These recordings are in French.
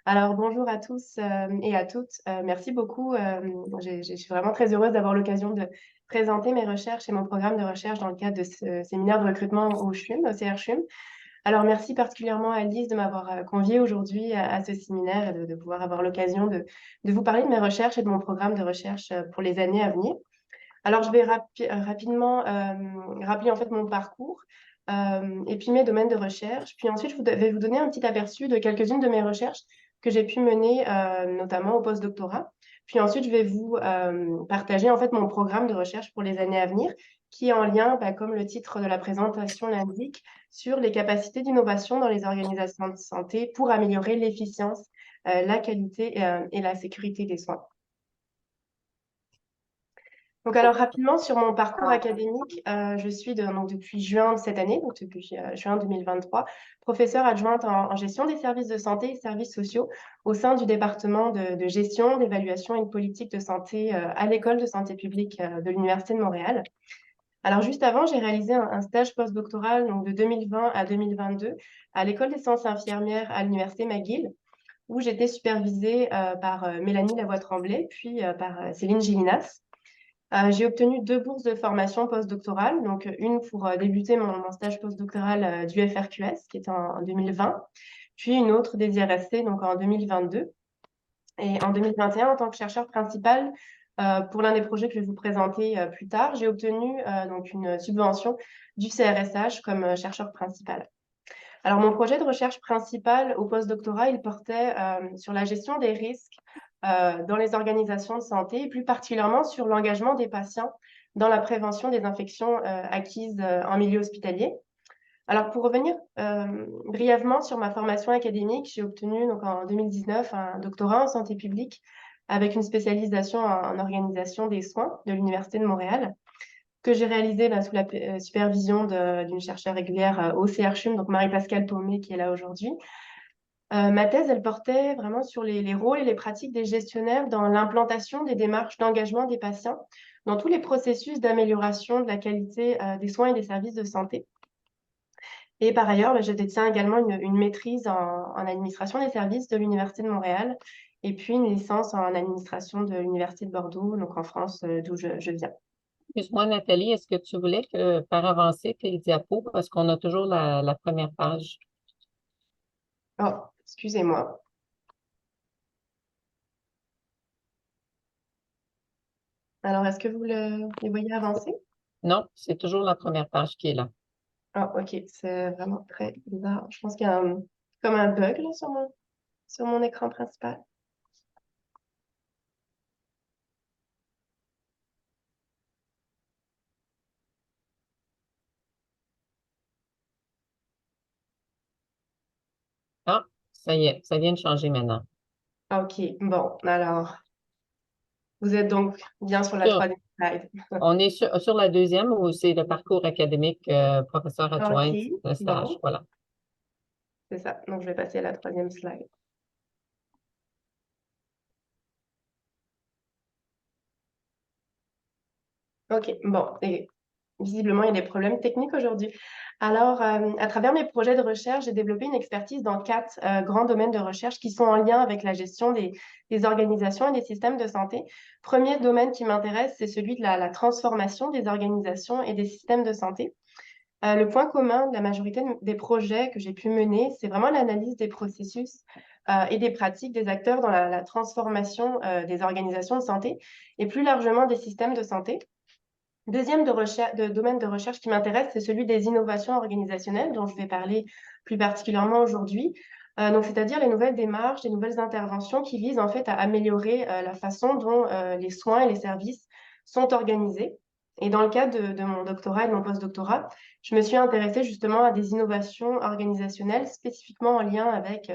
Alors, bonjour à tous et à toutes. Merci beaucoup. Je suis vraiment très heureuse d'avoir l'occasion de présenter mes recherches et mon programme de recherche dans le cadre de ce séminaire de recrutement au CHUM, au CRCHUM. Alors, merci particulièrement à Alice de m'avoir conviée aujourd'hui à ce séminaire et de pouvoir avoir l'occasion de vous parler de mes recherches et de mon programme de recherche pour les années à venir. Alors, je vais rapidement rappeler en fait mon parcours et puis mes domaines de recherche. Puis ensuite, vais vous donner un petit aperçu de quelques-unes de mes recherches que j'ai pu mener, notamment au postdoctorat. Puis ensuite, je vais vous partager en fait mon programme de recherche pour les années à venir, qui est en lien, comme le titre de la présentation l'indique, sur les capacités d'innovation dans les organisations de santé pour améliorer l'efficience, la qualité et la sécurité des soins. Donc alors rapidement sur mon parcours académique, je suis donc depuis juin de cette année, donc depuis juin 2023, professeure adjointe en gestion des services de santé et services sociaux au sein du département de gestion, d'évaluation et de politique de santé à l'école de santé publique de l'Université de Montréal. Alors juste avant, j'ai réalisé un stage postdoctoral donc de 2020 à 2022 à l'école des sciences infirmières à l'Université McGill, où j'étais supervisée par Mélanie Lavoie-Tremblay, puis par Céline Gélinas. J'ai obtenu 2 bourses de formation postdoctorale, donc une pour débuter mon stage postdoctoral du FRQS, qui était en 2020, puis une autre des IRSC, donc en 2022. Et en 2021, en tant que chercheur principal, pour l'un des projets que je vais vous présenter plus tard, j'ai obtenu donc une subvention du CRSH comme chercheur principal. Alors, mon projet de recherche principal au postdoctorat, il portait sur la gestion des risques dans les organisations de santé, et plus particulièrement sur l'engagement des patients dans la prévention des infections acquises en milieu hospitalier. Alors, pour revenir brièvement sur ma formation académique, j'ai obtenu donc, en 2019 un doctorat en santé publique avec une spécialisation en organisation des soins de l'Université de Montréal, que j'ai réalisé sous la supervision d'une chercheure régulière au CRCHUM, donc Marie-Pascale Thomé, qui est là aujourd'hui. Ma thèse, elle portait vraiment sur les rôles et les pratiques des gestionnaires dans l'implantation des démarches d'engagement des patients dans tous les processus d'amélioration de la qualité des soins et des services de santé. Et par ailleurs, je détiens également une maîtrise en administration des services de l'Université de Montréal et puis une licence en administration de l'Université de Bordeaux, donc en France, d'où je viens. Excuse-moi, Nathalie, est-ce que tu voulais faire avancer tes diapos parce qu'on a toujours la première page? Oh, excusez-moi. Alors, est-ce que vous les voyez avancer? Non, c'est toujours la première page qui est là. Ah, ok, c'est vraiment très bizarre. Je pense qu'il y a comme un bug là, sur mon écran principal. Ah, ça y est, ça vient de changer maintenant. Ah, ok, bon, alors, vous êtes donc bien sur la Sur- troisième slide. on est sur la deuxième où c'est le parcours académique, professeur Ok, adjointe de stage. bon, Voilà. c'est ça. Donc, je vais passer à la troisième slide. Ok, bon, et visiblement, il y a des problèmes techniques aujourd'hui. Alors, à travers mes projets de recherche, j'ai développé une expertise dans 4 grands domaines de recherche qui sont en lien avec la gestion des organisations et des systèmes de santé. Premier domaine qui m'intéresse, c'est celui de la transformation des organisations et des systèmes de santé. Le point commun de la majorité des projets que j'ai pu mener, c'est vraiment l'analyse des processus et des pratiques des acteurs dans la transformation des organisations de santé et plus largement des systèmes de santé. Deuxième domaine de recherche qui m'intéresse, c'est celui des innovations organisationnelles, dont je vais parler plus particulièrement aujourd'hui. Donc, c'est-à-dire les nouvelles démarches, les nouvelles interventions qui visent en fait à améliorer la façon dont les soins et les services sont organisés. Et dans le cadre de mon doctorat et de mon postdoctorat, je me suis intéressée justement à des innovations organisationnelles spécifiquement en lien avec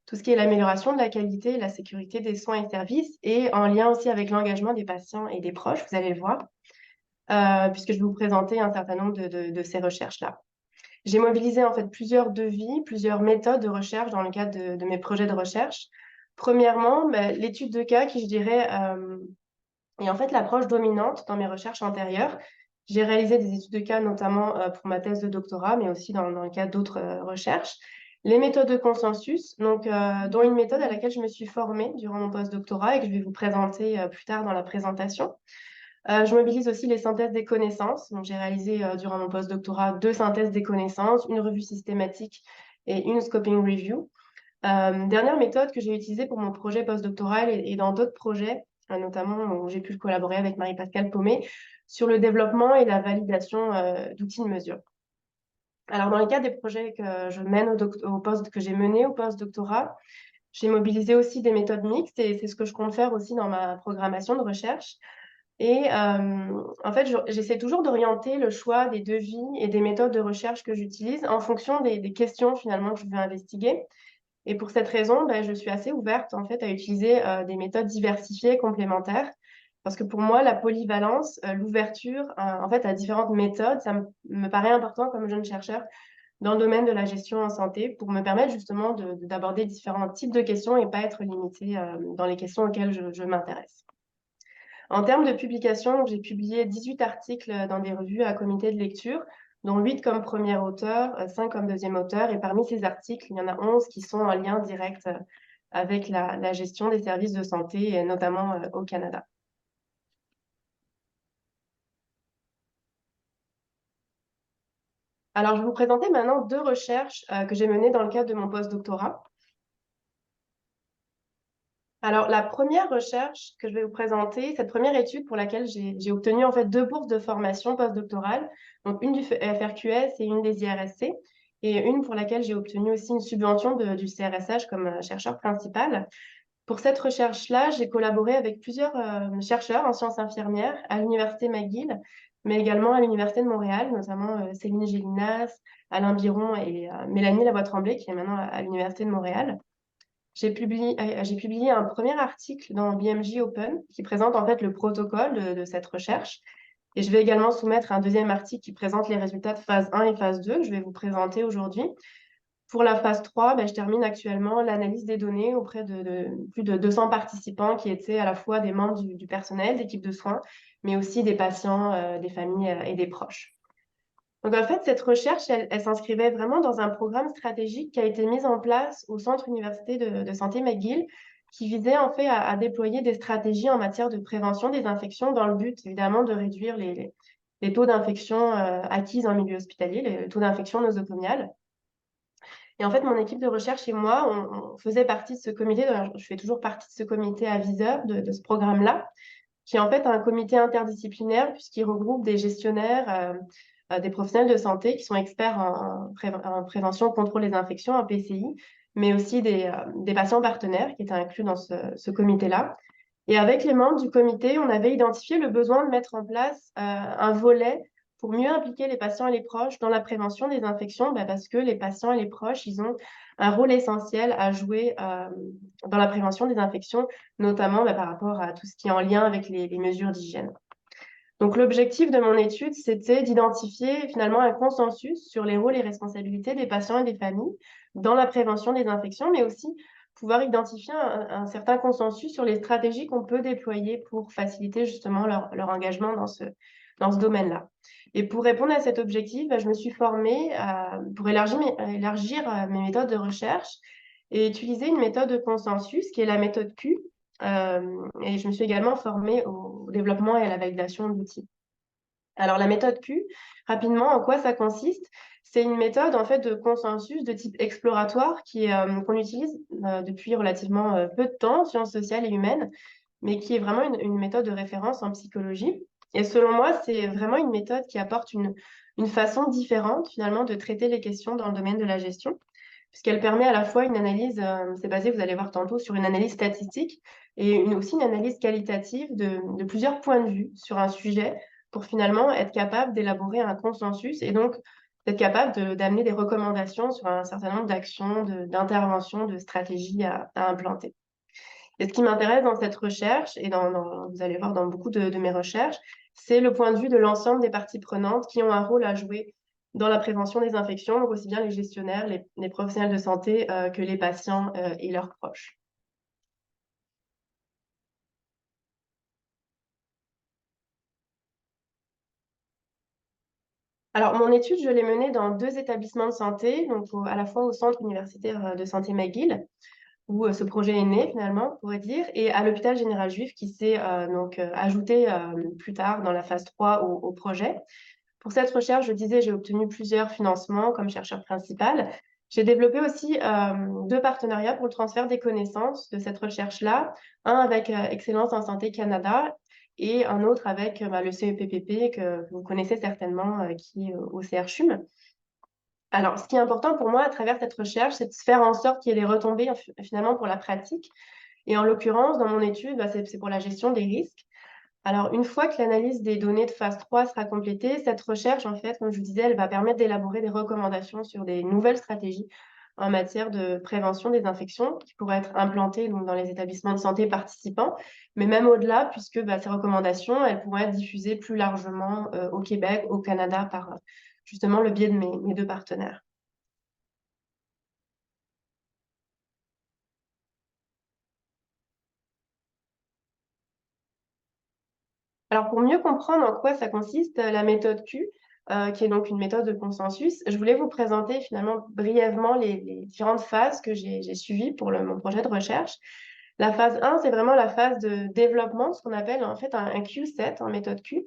tout ce qui est l'amélioration de la qualité et la sécurité des soins et services et en lien aussi avec l'engagement des patients et des proches, vous allez le voir puisque je vais vous présenter un certain nombre de ces recherches-là. J'ai mobilisé en fait plusieurs devis, plusieurs méthodes de recherche dans le cadre de mes projets de recherche. Premièrement, l'étude de cas qui, je dirais, est en fait l'approche dominante dans mes recherches antérieures. J'ai réalisé des études de cas notamment pour ma thèse de doctorat, mais aussi dans le cadre d'autres recherches. les méthodes de consensus, donc, dont une méthode à laquelle je me suis formée durant mon postdoctorat et que je vais vous présenter plus tard dans la présentation. Je mobilise aussi les synthèses des connaissances. Donc, j'ai réalisé durant mon postdoctorat 2 synthèses des connaissances, une revue systématique et une scoping review. Dernière méthode que j'ai utilisée pour mon projet postdoctoral et dans d'autres projets, notamment où j'ai pu collaborer avec Marie-Pascale Paumet sur le développement et la validation d'outils de mesure. Alors, dans le cadre des projets que je mène au poste que j'ai mené au postdoctorat, j'ai mobilisé aussi des méthodes mixtes et c'est ce que je compte faire aussi dans ma programmation de recherche. Et en fait, j'essaie toujours d'orienter le choix des devis et des méthodes de recherche que j'utilise en fonction des questions finalement que je veux investiguer. Et pour cette raison, ben, je suis assez ouverte en fait à utiliser des méthodes diversifiées et complémentaires. Parce que pour moi, la polyvalence, l'ouverture en fait à différentes méthodes, ça me paraît important comme jeune chercheur dans le domaine de la gestion en santé pour me permettre justement d'aborder différents types de questions et pas être limitée dans les questions auxquelles je m'intéresse. En termes de publication, j'ai publié 18 articles dans des revues à comité de lecture, dont 8 comme premier auteur, 5 comme deuxième auteur. Et parmi ces articles, il y en a 11 qui sont en lien direct avec la gestion des services de santé, et notamment au Canada. Alors, je vais vous présenter maintenant 2 recherches que j'ai menées dans le cadre de mon postdoctorat. Alors, la première recherche que je vais vous présenter, cette première étude pour laquelle j'ai obtenu en fait 2 bourses de formation postdoctorale, donc une du FRQS et une des IRSC, et une pour laquelle j'ai obtenu aussi une subvention du CRSH comme chercheur principal. Pour cette recherche-là, j'ai collaboré avec plusieurs chercheurs en sciences infirmières à l'Université McGill, mais également à l'Université de Montréal, notamment Céline Gélinas, Alain Biron et Mélanie Lavoie-Tremblay, qui est maintenant à l'Université de Montréal. J'ai publié un premier article dans BMJ Open qui présente en fait le protocole de cette recherche. Et je vais également soumettre un deuxième article qui présente les résultats de phase 1 et phase 2 que je vais vous présenter aujourd'hui. Pour la phase 3, je termine actuellement l'analyse des données auprès de plus de 200 participants qui étaient à la fois des membres du personnel, d'équipes de soins, mais aussi des patients, des familles et des proches. Donc, en fait, cette recherche, elle s'inscrivait vraiment dans un programme stratégique qui a été mis en place au Centre université de santé McGill, qui visait en fait à déployer des stratégies en matière de prévention des infections dans le but, évidemment, de réduire les taux d'infection acquises en milieu hospitalier, les taux d'infection nosocomiale. Et en fait, mon équipe de recherche et moi, on faisait partie de ce comité, je fais toujours partie de ce comité aviseur de ce programme-là, qui est en fait un comité interdisciplinaire puisqu'il regroupe des gestionnaires, des professionnels de santé qui sont experts en prévention, contrôle des infections, en PCI, mais aussi des patients partenaires qui étaient inclus dans ce comité-là. Et avec les membres du comité, on avait identifié le besoin de mettre en place un volet pour mieux impliquer les patients et les proches dans la prévention des infections, parce que les patients et les proches, ils ont un rôle essentiel à jouer dans la prévention des infections, notamment par rapport à tout ce qui est en lien avec les mesures d'hygiène. Donc l'objectif de mon étude, c'était d'identifier finalement un consensus sur les rôles et responsabilités des patients et des familles dans la prévention des infections, mais aussi pouvoir identifier un certain consensus sur les stratégies qu'on peut déployer pour faciliter justement leur engagement dans ce domaine-là. Et pour répondre à cet objectif, je me suis formée pour élargir mes méthodes de recherche et utiliser une méthode de consensus qui est la méthode Q. Et je me suis également formée au développement et à la validation d'outils. Alors la méthode Q, rapidement, en quoi ça consiste? C'est une méthode en fait de consensus de type exploratoire qu'on utilise depuis relativement peu de temps en sciences sociales et humaines, mais qui est vraiment une méthode de référence en psychologie. Et selon moi, c'est vraiment une méthode qui apporte une façon différente finalement de traiter les questions dans le domaine de la gestion, puisqu'elle permet à la fois une analyse, c'est basé, vous allez voir tantôt, sur une analyse statistique et aussi une analyse qualitative de plusieurs points de vue sur un sujet pour finalement être capable d'élaborer un consensus et donc d'être capable d'amener des recommandations sur un certain nombre d'actions, d'interventions, de stratégies à implanter. Et ce qui m'intéresse dans cette recherche, et vous allez voir dans beaucoup de mes recherches, c'est le point de vue de l'ensemble des parties prenantes qui ont un rôle à jouer dans la prévention des infections, donc aussi bien les gestionnaires, les professionnels de santé que les patients et leurs proches. Alors, mon étude, je l'ai menée dans 2 établissements de santé, donc à la fois au Centre universitaire de santé McGill, où ce projet est né finalement, on pourrait dire, et à l'hôpital général juif qui s'est ajouté plus tard dans la phase 3 au projet. Pour cette recherche, je disais, j'ai obtenu plusieurs financements comme chercheur principal. J'ai développé aussi 2 partenariats pour le transfert des connaissances de cette recherche-là, un avec Excellence en Santé Canada et un autre avec le CEPPP que vous connaissez certainement, qui est au CRCHUM. Alors, ce qui est important pour moi à travers cette recherche, c'est de faire en sorte qu'il y ait des retombées finalement pour la pratique. Et en l'occurrence, dans mon étude, c'est pour la gestion des risques. Alors, une fois que l'analyse des données de phase 3 sera complétée, cette recherche, en fait, comme je vous disais, elle va permettre d'élaborer des recommandations sur des nouvelles stratégies en matière de prévention des infections qui pourraient être implantées donc, dans les établissements de santé participants, mais même au-delà, puisque ces recommandations, elles pourraient être diffusées plus largement au Québec, au Canada, par justement le biais de mes 2 partenaires. Alors, pour mieux comprendre en quoi ça consiste, la méthode Q, qui est donc une méthode de consensus, je voulais vous présenter finalement brièvement les différentes phases que j'ai suivies pour mon projet de recherche. La phase 1, c'est vraiment la phase de développement, ce qu'on appelle en fait un Q-set en méthode Q.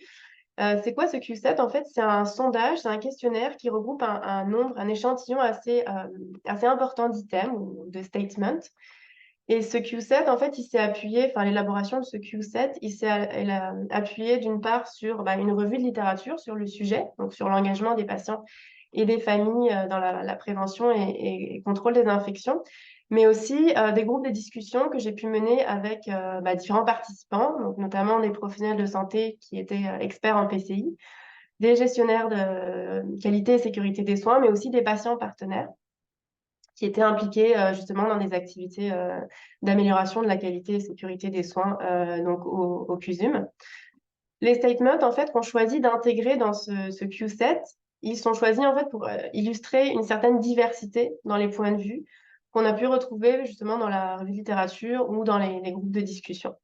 C'est quoi ce Q-set? En fait, c'est un sondage, c'est un questionnaire qui regroupe un échantillon assez important d'items ou de statements. Et ce Q-set, en fait, il s'est appuyé, enfin, l'élaboration de ce Q-set, elle a appuyé d'une part sur une revue de littérature sur le sujet, donc sur l'engagement des patients et des familles dans la prévention et contrôle des infections, mais aussi des groupes de discussion que j'ai pu mener avec différents participants, donc notamment des professionnels de santé qui étaient experts en PCI, des gestionnaires de qualité et sécurité des soins, mais aussi des patients partenaires qui étaient impliqués justement dans des activités d'amélioration de la qualité et sécurité des soins donc au CUSUM. Les statements en fait qu'on choisit d'intégrer dans ce Q-set, ils sont choisis en fait pour illustrer une certaine diversité dans les points de vue qu'on a pu retrouver justement dans la revue de littérature ou dans les groupes de discussion.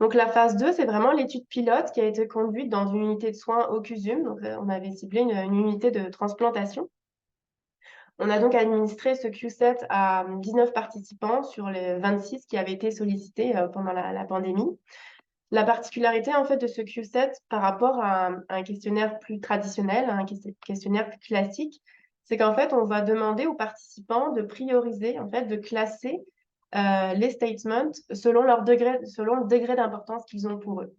Donc la phase 2, c'est vraiment l'étude pilote qui a été conduite dans une unité de soins au CUSUM. Donc on avait ciblé une unité de transplantation. On a donc administré ce Q-set à 19 participants sur les 26 qui avaient été sollicités pendant la pandémie. La particularité en fait de ce Q-set par rapport à un questionnaire plus traditionnel, un questionnaire plus classique, c'est qu'en fait on va demander aux participants de prioriser, en fait, de classer les statements selon selon le degré d'importance qu'ils ont pour eux.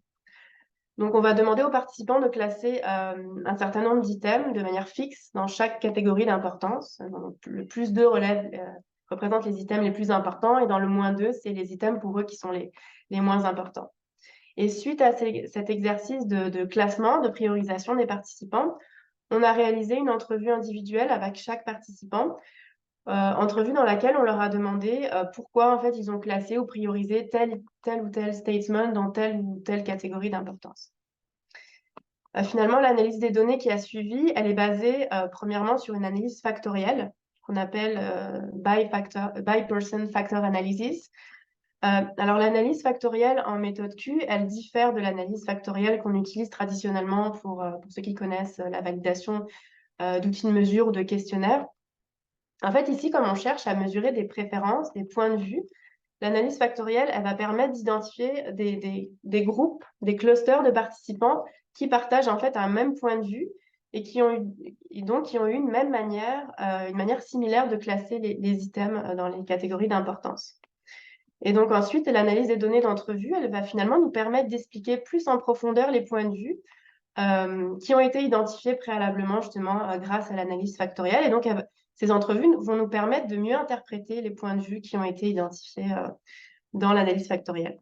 Donc, on va demander aux participants de classer un certain nombre d'items de manière fixe dans chaque catégorie d'importance. Le plus 2 représente les items les plus importants et dans le moins 2, c'est les items pour eux qui sont les moins importants. Et suite à cet exercice de classement, de priorisation des participants, on a réalisé une entrevue individuelle avec chaque participant, entrevue dans laquelle on leur a demandé pourquoi en fait ils ont classé ou priorisé tel ou tel statement dans telle ou telle catégorie d'importance. Finalement, l'analyse des données qui a suivi, elle est basée premièrement sur une analyse factorielle qu'on appelle by person factor analysis. Alors l'analyse factorielle en méthode Q, elle diffère de l'analyse factorielle qu'on utilise traditionnellement pour ceux qui connaissent la validation d'outils de mesure ou de questionnaires. En fait, ici, comme on cherche à mesurer des préférences, des points de vue, l'analyse factorielle, elle va permettre d'identifier des groupes, des clusters de participants qui partagent en fait un même point de vue et qui ont eu une manière similaire de classer les items dans les catégories d'importance. Et donc ensuite, l'analyse des données d'entrevue, elle va finalement nous permettre d'expliquer plus en profondeur les points de vue qui ont été identifiés préalablement justement grâce à l'analyse factorielle. Et donc, ces entrevues vont nous permettre de mieux interpréter les points de vue qui ont été identifiés dans l'analyse factorielle.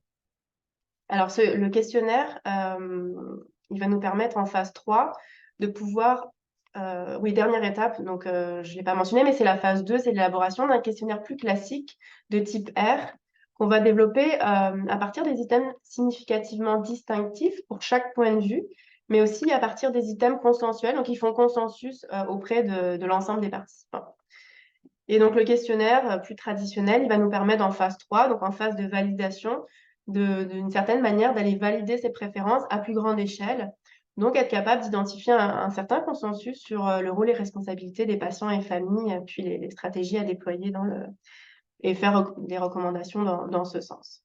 Alors, le questionnaire, il va nous permettre en phase 3 de pouvoir... oui, dernière étape, donc je ne l'ai pas mentionné, mais c'est la phase 2, c'est l'élaboration d'un questionnaire plus classique de type R qu'on va développer à partir des items significativement distinctifs pour chaque point de vue, mais aussi à partir des items consensuels, donc ils font consensus auprès de l'ensemble des participants. Et donc le questionnaire plus traditionnel, il va nous permettre en phase 3, donc en phase de validation, d'une certaine manière d'aller valider ses préférences à plus grande échelle Donc, être capable d'identifier un certain consensus sur le rôle et responsabilités des patients et familles, puis les stratégies à déployer et faire des recommandations dans ce sens.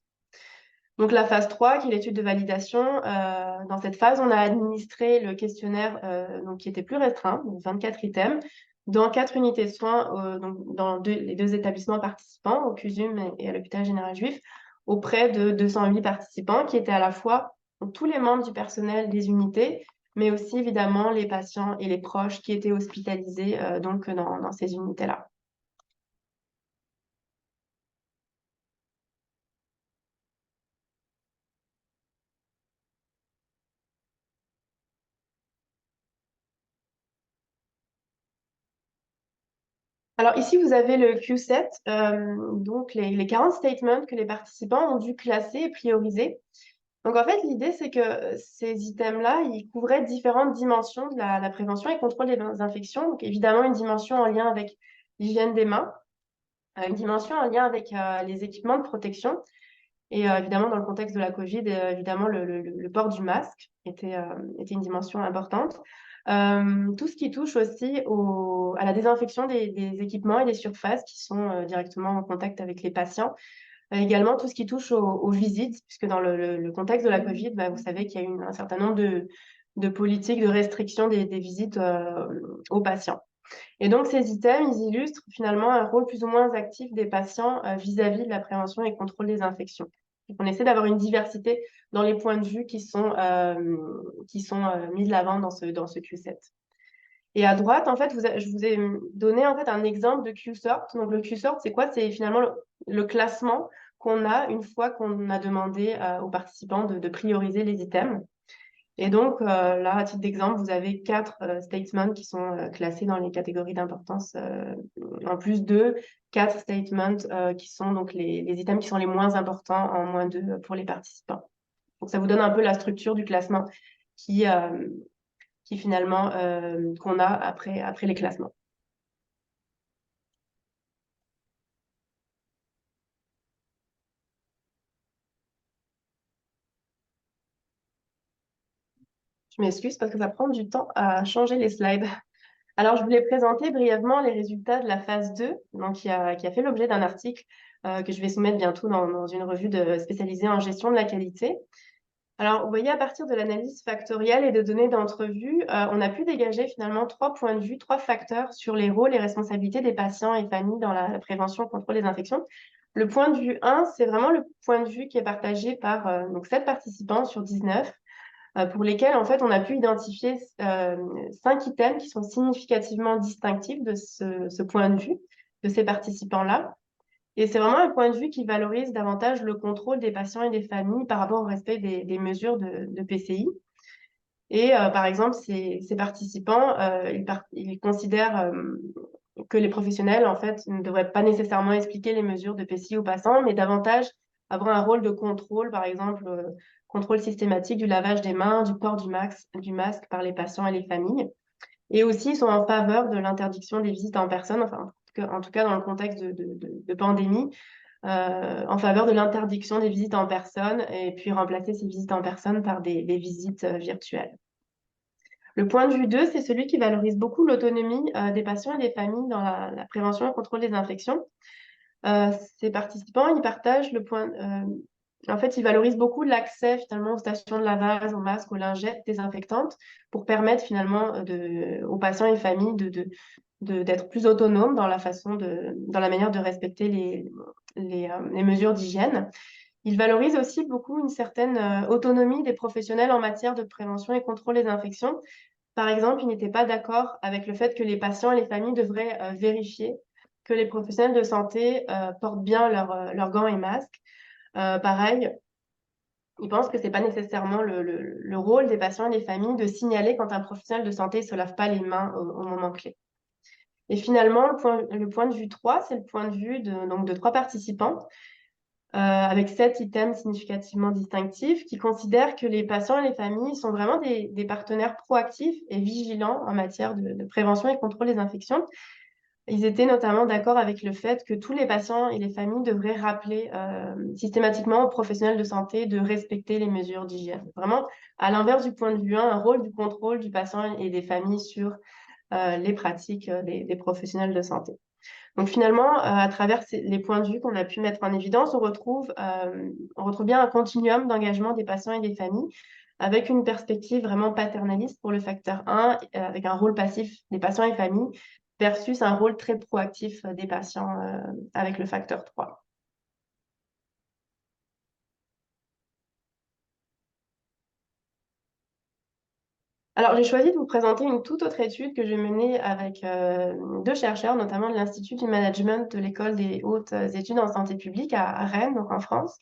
Donc, la phase 3, qui est l'étude de validation, dans cette phase, on a administré le questionnaire donc, qui était plus restreint, donc 24 items, dans 4 unités de soins, donc dans les 2 établissements participants, au CUSUM et à l'hôpital général juif, auprès de 208 participants qui étaient à la fois donc, tous les membres du personnel des unités, mais aussi évidemment les patients et les proches qui étaient hospitalisés donc dans ces unités-là. Alors ici, vous avez le Q7, donc les 40 statements que les participants ont dû classer et prioriser. Donc en fait, l'idée, c'est que ces items-là, ils couvraient différentes dimensions de la prévention et contrôle des infections. Donc évidemment, une dimension en lien avec l'hygiène des mains, une dimension en lien avec les équipements de protection. Et évidemment, dans le contexte de la Covid, évidemment, le port du masque était une dimension importante. Tout ce qui touche aussi à la désinfection des équipements et des surfaces qui sont directement en contact avec les patients. Également, tout ce qui touche aux visites, puisque dans le contexte de la Covid, bah, vous savez qu'il y a eu un certain nombre de politiques de restriction des visites aux patients. Et donc, ces items, ils illustrent finalement un rôle plus ou moins actif des patients vis-à-vis de la prévention et contrôle des infections. Donc, on essaie d'avoir une diversité dans les points de vue qui sont mis de l'avant dans ce Q7. Et à droite, en fait, je vous ai donné en fait un exemple de Q-sort. Donc, le Q-sort, c'est quoi? C'est finalement le classement qu'on a une fois qu'on a demandé aux participants de prioriser les items. Et donc, là, à titre d'exemple, vous avez 4 statements qui sont classés dans les catégories d'importance, en plus de 4 statements qui sont donc les items qui sont les moins importants en moins 2 pour les participants. Donc, ça vous donne un peu la structure du classement qui finalement, qu'on a après les classements. Je m'excuse parce que ça prend du temps à changer les slides. Alors, je voulais présenter brièvement les résultats de la phase 2, donc qui a fait l'objet d'un article que je vais soumettre bientôt dans une revue spécialisée en gestion de la qualité. Alors, vous voyez, à partir de l'analyse factorielle et de données d'entrevue, on a pu dégager finalement 3 points de vue, 3 facteurs sur les rôles et responsabilités des patients et familles dans la prévention et contrôle des infections. Le point de vue 1, c'est vraiment le point de vue qui est partagé par donc 7 participants sur 19, pour lesquels, en fait, on a pu identifier 5 items qui sont significativement distinctifs de ce point de vue de ces participants-là. Et c'est vraiment un point de vue qui valorise davantage le contrôle des patients et des familles par rapport au respect des mesures de PCI. Et par exemple, ces participants, ils considèrent que les professionnels, en fait, ne devraient pas nécessairement expliquer les mesures de PCI aux patients, mais davantage avoir un rôle de contrôle, par exemple, contrôle systématique du lavage des mains, du port du masque par les patients et les familles. Et aussi, ils sont en faveur de l'interdiction des visites en personne, enfin, en tout cas dans le contexte de pandémie, en faveur de l'interdiction des visites en personne et puis remplacer ces visites en personne par des visites virtuelles. Le point de vue 2, c'est celui qui valorise beaucoup l'autonomie des patients et des familles dans la prévention et le contrôle des infections. Ces participants, ils partagent le point. En fait, ils valorisent beaucoup l'accès finalement aux stations de lavage, aux masques, aux lingettes désinfectantes pour permettre finalement aux patients et familles d'être plus autonomes dans dans la manière de respecter les mesures d'hygiène. Ils valorisent aussi beaucoup une certaine autonomie des professionnels en matière de prévention et contrôle des infections. Par exemple, ils n'étaient pas d'accord avec le fait que les patients et les familles devraient vérifier que les professionnels de santé portent bien leurs gants et masques. Pareil, ils pensent que ce n'est pas nécessairement le rôle des patients et des familles de signaler quand un professionnel de santé ne se lave pas les mains au moment clé. Et finalement, le point de vue 3, c'est le point de vue donc de 3 participants avec 7 items significativement distinctifs qui considèrent que les patients et les familles sont vraiment des partenaires proactifs et vigilants en matière de prévention et contrôle des infections. ils étaient notamment d'accord avec le fait que tous les patients et les familles devraient rappeler systématiquement aux professionnels de santé de respecter les mesures d'hygiène. Vraiment, à l'inverse du point de vue 1, un rôle du contrôle du patient et des familles sur les pratiques des professionnels de santé. Donc finalement, à travers les points de vue qu'on a pu mettre en évidence, on retrouve bien un continuum d'engagement des patients et des familles avec une perspective vraiment paternaliste pour le facteur 1, avec un rôle passif des patients et familles versus un rôle très proactif des patients avec le facteur 3. Alors, j'ai choisi de vous présenter une toute autre étude que j'ai menée avec deux chercheurs, notamment de l'Institut du Management de l'École des hautes études en santé publique à Rennes, donc en France.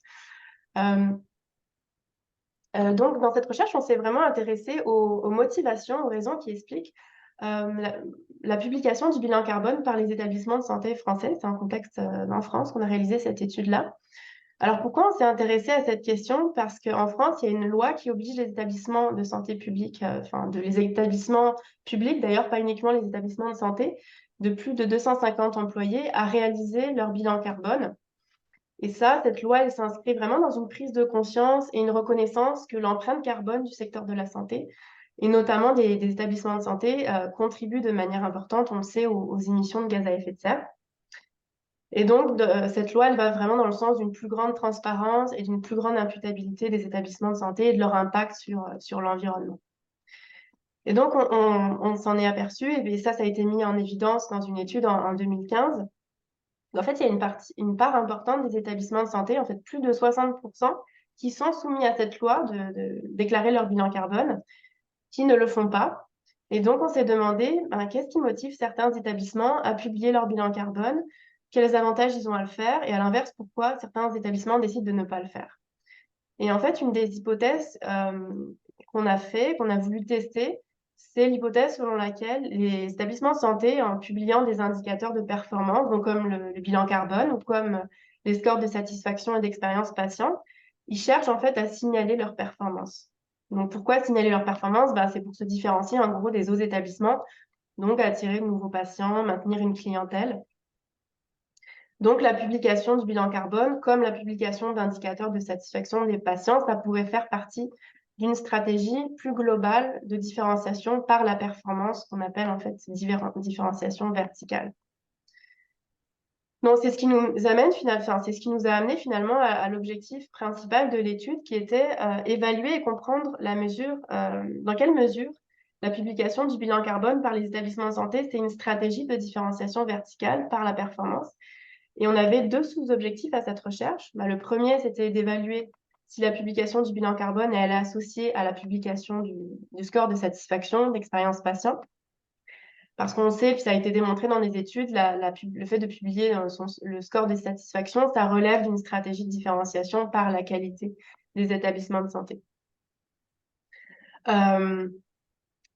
Donc, dans cette recherche, on s'est vraiment intéressé aux motivations, aux raisons qui expliquent la publication du bilan carbone par les établissements de santé français. C'est un contexte en France qu'on a réalisé cette étude-là. Alors, pourquoi on s'est intéressé à cette question? Parce qu'en France, il y a une loi qui oblige les établissements de santé publique, les établissements publics, d'ailleurs, pas uniquement les établissements de santé, de plus de 250 employés, à réaliser leur bilan carbone. Et ça, cette loi, elle s'inscrit vraiment dans une prise de conscience et une reconnaissance que l'empreinte carbone du secteur de la santé, et notamment des établissements de santé, contribue de manière importante, on le sait, aux émissions de gaz à effet de serre. Et donc, cette loi, elle va vraiment dans le sens d'une plus grande transparence et d'une plus grande imputabilité des établissements de santé et de leur impact sur l'environnement. Et donc, on s'en est aperçu, et ça a été mis en évidence dans une étude en 2015. En fait, il y a une part importante des établissements de santé, en fait plus de 60%, qui sont soumis à cette loi de déclarer leur bilan carbone, qui ne le font pas. Et donc, on s'est demandé, qu'est-ce qui motive certains établissements à publier leur bilan carbone, quels avantages ils ont à le faire, et à l'inverse, pourquoi certains établissements décident de ne pas le faire. Et en fait, une des hypothèses qu'on a voulu tester, c'est l'hypothèse selon laquelle les établissements de santé, en publiant des indicateurs de performance, donc comme le bilan carbone ou comme les scores de satisfaction et d'expérience patient, ils cherchent en fait à signaler leur performance. Donc pourquoi signaler leur performance? C'est pour se différencier en gros des autres établissements, donc attirer de nouveaux patients, maintenir une clientèle. Donc, la publication du bilan carbone, comme la publication d'indicateurs de satisfaction des patients, ça pourrait faire partie d'une stratégie plus globale de différenciation par la performance, qu'on appelle en fait différenciation verticale. Donc, c'est ce qui nous amène c'est ce qui nous a amené finalement à l'objectif principal de l'étude, qui était évaluer et comprendre dans quelle mesure la publication du bilan carbone par les établissements de santé, c'est une stratégie de différenciation verticale par la performance. Et on avait deux sous-objectifs à cette recherche. Le premier, c'était d'évaluer si la publication du bilan carbone elle est associée à la publication du score de satisfaction d'expérience patient. Parce qu'on sait, puis ça a été démontré dans les études, le fait de publier le score de satisfaction, ça relève d'une stratégie de différenciation par la qualité des établissements de santé.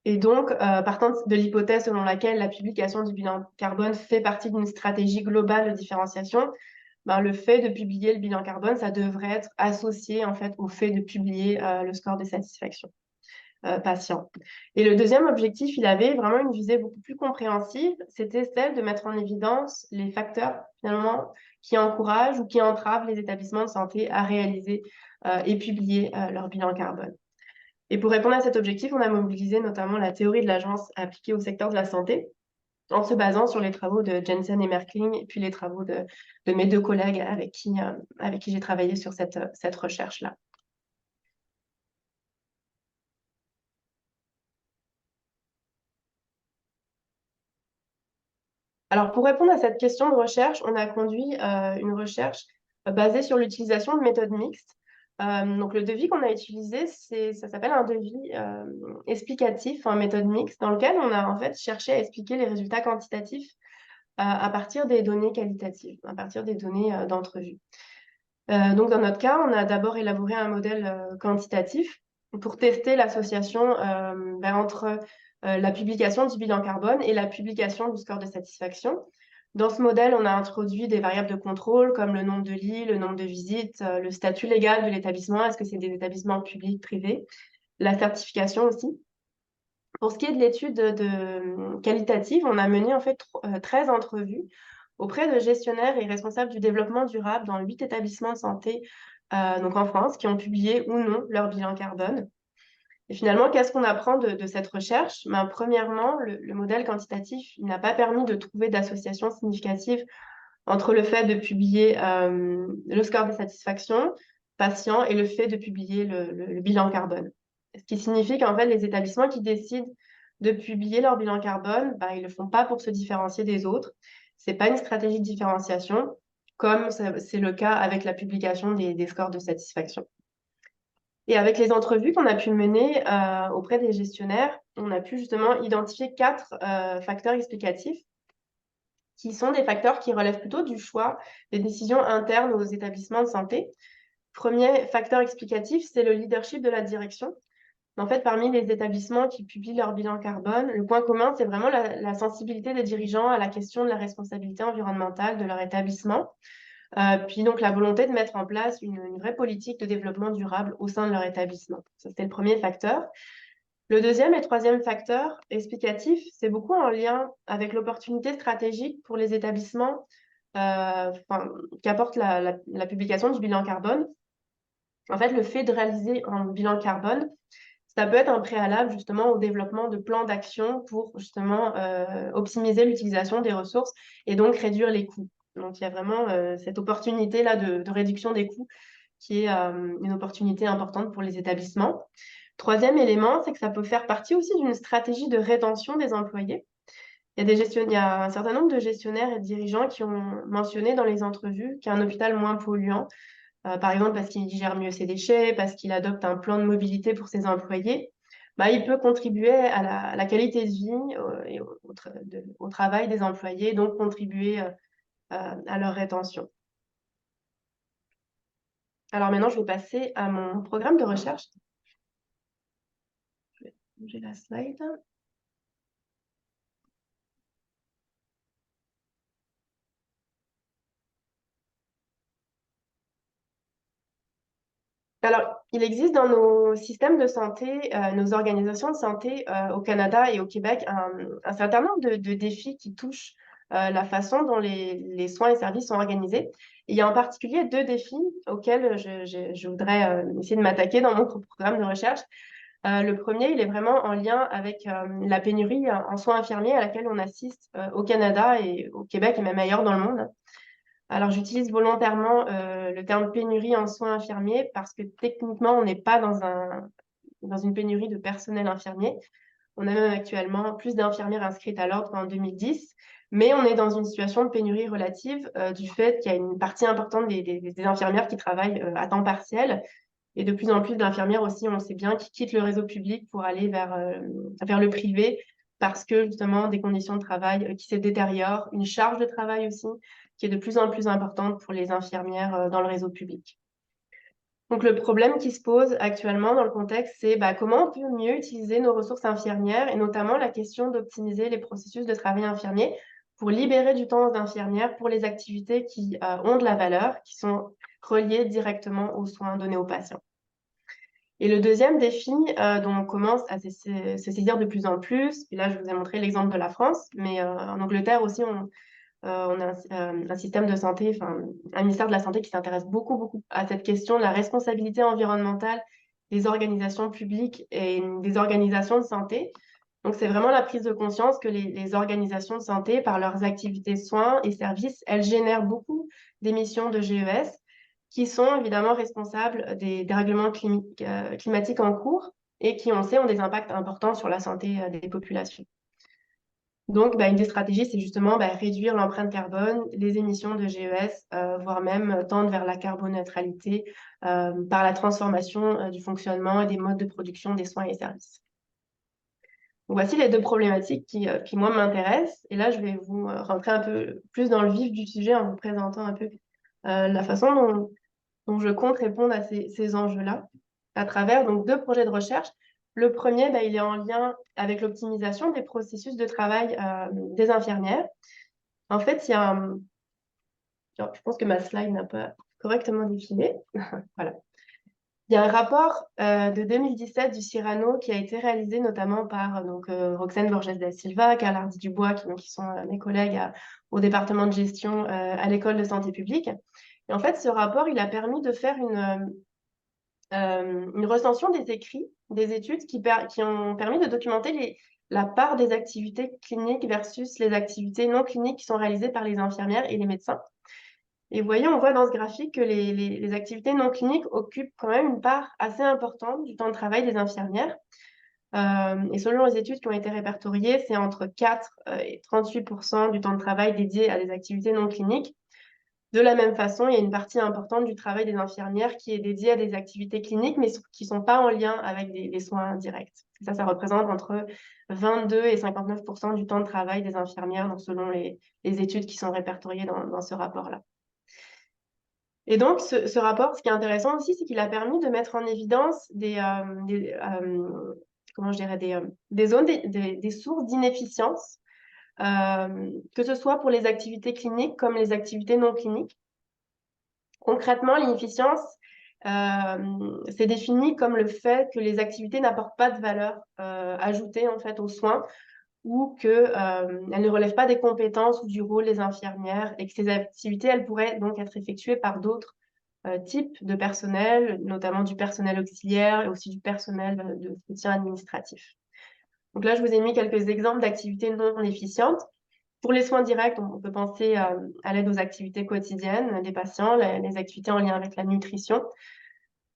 Et donc, partant de l'hypothèse selon laquelle la publication du bilan carbone fait partie d'une stratégie globale de différenciation, le fait de publier le bilan carbone, ça devrait être associé en fait au fait de publier le score de satisfaction patient. Et le deuxième objectif, il avait vraiment une visée beaucoup plus compréhensive, c'était celle de mettre en évidence les facteurs finalement qui encouragent ou qui entravent les établissements de santé à réaliser et publier leur bilan carbone. Et pour répondre à cet objectif, on a mobilisé notamment la théorie de l'agence appliquée au secteur de la santé, en se basant sur les travaux de Jensen et Merkling, et puis les travaux de mes deux collègues avec qui j'ai travaillé sur cette recherche-là. Alors, pour répondre à cette question de recherche, on a conduit une recherche basée sur l'utilisation de méthodes mixtes. Donc, le devis qu'on a utilisé, ça s'appelle un devis explicatif en méthode mixte, dans lequel on a en fait cherché à expliquer les résultats quantitatifs à partir des données qualitatives, à partir des données d'entrevue. Donc, dans notre cas, on a d'abord élaboré un modèle quantitatif pour tester l'association entre la publication du bilan carbone et la publication du score de satisfaction. Dans ce modèle, on a introduit des variables de contrôle comme le nombre de lits, le nombre de visites, le statut légal de l'établissement, est-ce que c'est des établissements publics, privés, la certification aussi. Pour ce qui est de l'étude qualitative, on a mené en fait 13 entrevues auprès de gestionnaires et responsables du développement durable dans 8 établissements de santé donc en France qui ont publié ou non leur bilan carbone. Et finalement, qu'est-ce qu'on apprend de cette recherche? Ben, premièrement, le modèle quantitatif il n'a pas permis de trouver d'association significative entre le fait de publier le score de satisfaction patient et le fait de publier le bilan carbone. Ce qui signifie qu'en fait, les établissements qui décident de publier leur bilan carbone, ben, ils ne le font pas pour se différencier des autres. Ce n'est pas une stratégie de différenciation, comme c'est le cas avec la publication des scores de satisfaction. Et avec les entrevues qu'on a pu mener auprès des gestionnaires, on a pu justement identifier 4 facteurs explicatifs qui sont des facteurs qui relèvent plutôt du choix des décisions internes aux établissements de santé. Premier facteur explicatif, c'est le leadership de la direction. En fait, parmi les établissements qui publient leur bilan carbone, le point commun, c'est vraiment la sensibilité des dirigeants à la question de la responsabilité environnementale de leur établissement, puis donc la volonté de mettre en place une vraie politique de développement durable au sein de leur établissement. Ça, c'était le premier facteur. Le deuxième et troisième facteur explicatif, c'est beaucoup en lien avec l'opportunité stratégique pour les établissements qu'apporte la publication du bilan carbone. En fait, le fait de réaliser un bilan carbone, ça peut être un préalable justement au développement de plans d'action pour justement optimiser l'utilisation des ressources et donc réduire les coûts. Donc, il y a vraiment cette opportunité-là de réduction des coûts qui est une opportunité importante pour les établissements. Troisième élément, c'est que ça peut faire partie aussi d'une stratégie de rétention des employés. Il y a un certain nombre de gestionnaires et de dirigeants qui ont mentionné dans les entrevues qu'un hôpital moins polluant, par exemple parce qu'il gère mieux ses déchets, parce qu'il adopte un plan de mobilité pour ses employés, bah, il peut contribuer à la qualité de vie et au travail des employés, donc contribuer à leur rétention. Alors maintenant, je vais passer à mon programme de recherche. Je vais bouger la slide. Alors, il existe dans nos systèmes de santé, nos organisations de santé au Canada et au Québec, un certain nombre de défis qui touchent la façon dont les soins et services sont organisés. Et il y a en particulier 2 défis auxquels je voudrais essayer de m'attaquer dans mon programme de recherche. Le premier, il est vraiment en lien avec la pénurie en soins infirmiers à laquelle on assiste au Canada et au Québec et même ailleurs dans le monde. Alors, j'utilise volontairement le terme pénurie en soins infirmiers parce que techniquement, on n'est pas dans une pénurie de personnel infirmier. On a même actuellement plus d'infirmières inscrites à l'ordre qu'en 2010, mais on est dans une situation de pénurie relative du fait qu'il y a une partie importante des infirmières qui travaillent à temps partiel et de plus en plus d'infirmières aussi, on le sait bien, qui quittent le réseau public pour aller vers le privé parce que justement des conditions de travail qui se détériorent, une charge de travail aussi qui est de plus en plus importante pour les infirmières dans le réseau public. Donc le problème qui se pose actuellement dans le contexte, c'est comment on peut mieux utiliser nos ressources infirmières et notamment la question d'optimiser les processus de travail infirmier pour libérer du temps aux infirmières pour les activités qui ont de la valeur, qui sont reliées directement aux soins donnés aux patients. Et le deuxième défi dont on commence à se saisir de plus en plus, et là je vous ai montré l'exemple de la France, mais en Angleterre aussi on a un système de santé, enfin un ministère de la Santé qui s'intéresse beaucoup à cette question de la responsabilité environnementale des organisations publiques et des organisations de santé. Donc c'est vraiment la prise de conscience que les organisations de santé, par leurs activités soins et services, elles génèrent beaucoup d'émissions de GES qui sont évidemment responsables des dérèglements climatiques en cours et qui, on sait, ont des impacts importants sur la santé des populations. Donc, une des stratégies, c'est justement réduire l'empreinte carbone, les émissions de GES, voire même tendre vers la carboneutralité par la transformation du fonctionnement et des modes de production des soins et services. Donc, voici les 2 problématiques qui moi, m'intéressent. Et là, je vais vous rentrer un peu plus dans le vif du sujet en vous présentant un peu la façon dont je compte répondre à ces enjeux-là à travers donc 2 projets de recherche. Le premier, il est en lien avec l'optimisation des processus de travail des infirmières. En fait, il y a je pense que ma slide n'a pas correctement défilé. Voilà. Il y a un rapport de 2017 du Cyrano qui a été réalisé notamment par Roxane Borges da Silva, Carl Hardy Dubois, qui sont mes collègues au département de gestion à l'école de santé publique. Et en fait, ce rapport, il a permis de faire une recension des écrits, des études qui ont permis de documenter la part des activités cliniques versus les activités non cliniques qui sont réalisées par les infirmières et les médecins. Et vous voyez, on voit dans ce graphique que les activités non cliniques occupent quand même une part assez importante du temps de travail des infirmières. Et selon les études qui ont été répertoriées, c'est entre 4 et 38% du temps de travail dédié à des activités non cliniques. De la même façon, il y a une partie importante du travail des infirmières qui est dédiée à des activités cliniques, mais qui ne sont pas en lien avec les soins directs. Ça représente entre 22 et 59% du temps de travail des infirmières, donc selon les études qui sont répertoriées dans ce rapport-là. Et donc, ce rapport, ce qui est intéressant aussi, c'est qu'il a permis de mettre en évidence comment je dirais, des zones, des sources d'inefficience, que ce soit pour les activités cliniques comme les activités non cliniques. Concrètement, l'inefficience, c'est défini comme le fait que les activités n'apportent pas de valeur ajoutée en fait aux soins ou qu'elles ne relèvent pas des compétences ou du rôle des infirmières et que ces activités, elles pourraient donc être effectuées par d'autres types de personnel, notamment du personnel auxiliaire et aussi du personnel de soutien administratif. Donc là, je vous ai mis quelques exemples d'activités non efficientes. Pour les soins directs, on peut penser à l'aide aux activités quotidiennes des patients, les activités en lien avec la nutrition.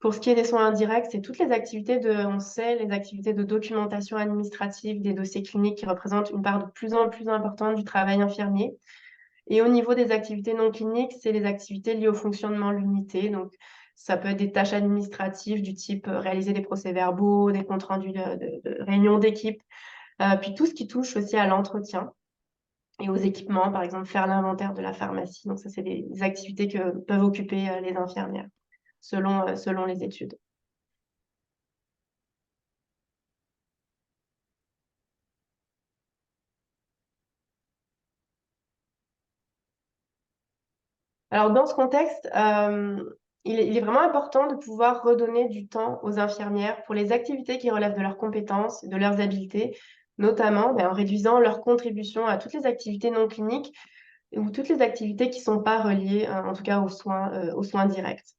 Pour ce qui est des soins indirects, c'est toutes les activités on sait, les activités de documentation administrative des dossiers cliniques qui représentent une part de plus en plus importante du travail infirmier. Et au niveau des activités non cliniques, c'est les activités liées au fonctionnement de l'unité. Donc, ça peut être des tâches administratives du type réaliser des procès-verbaux, des comptes rendus de réunions d'équipe, puis tout ce qui touche aussi à l'entretien et aux équipements, par exemple faire l'inventaire de la pharmacie. Donc, ça, c'est des activités que peuvent occuper les infirmières selon les études. Alors, dans ce contexte, il est vraiment important de pouvoir redonner du temps aux infirmières pour les activités qui relèvent de leurs compétences, de leurs habiletés, notamment en réduisant leur contribution à toutes les activités non cliniques ou toutes les activités qui ne sont pas reliées, en tout cas aux soins directs.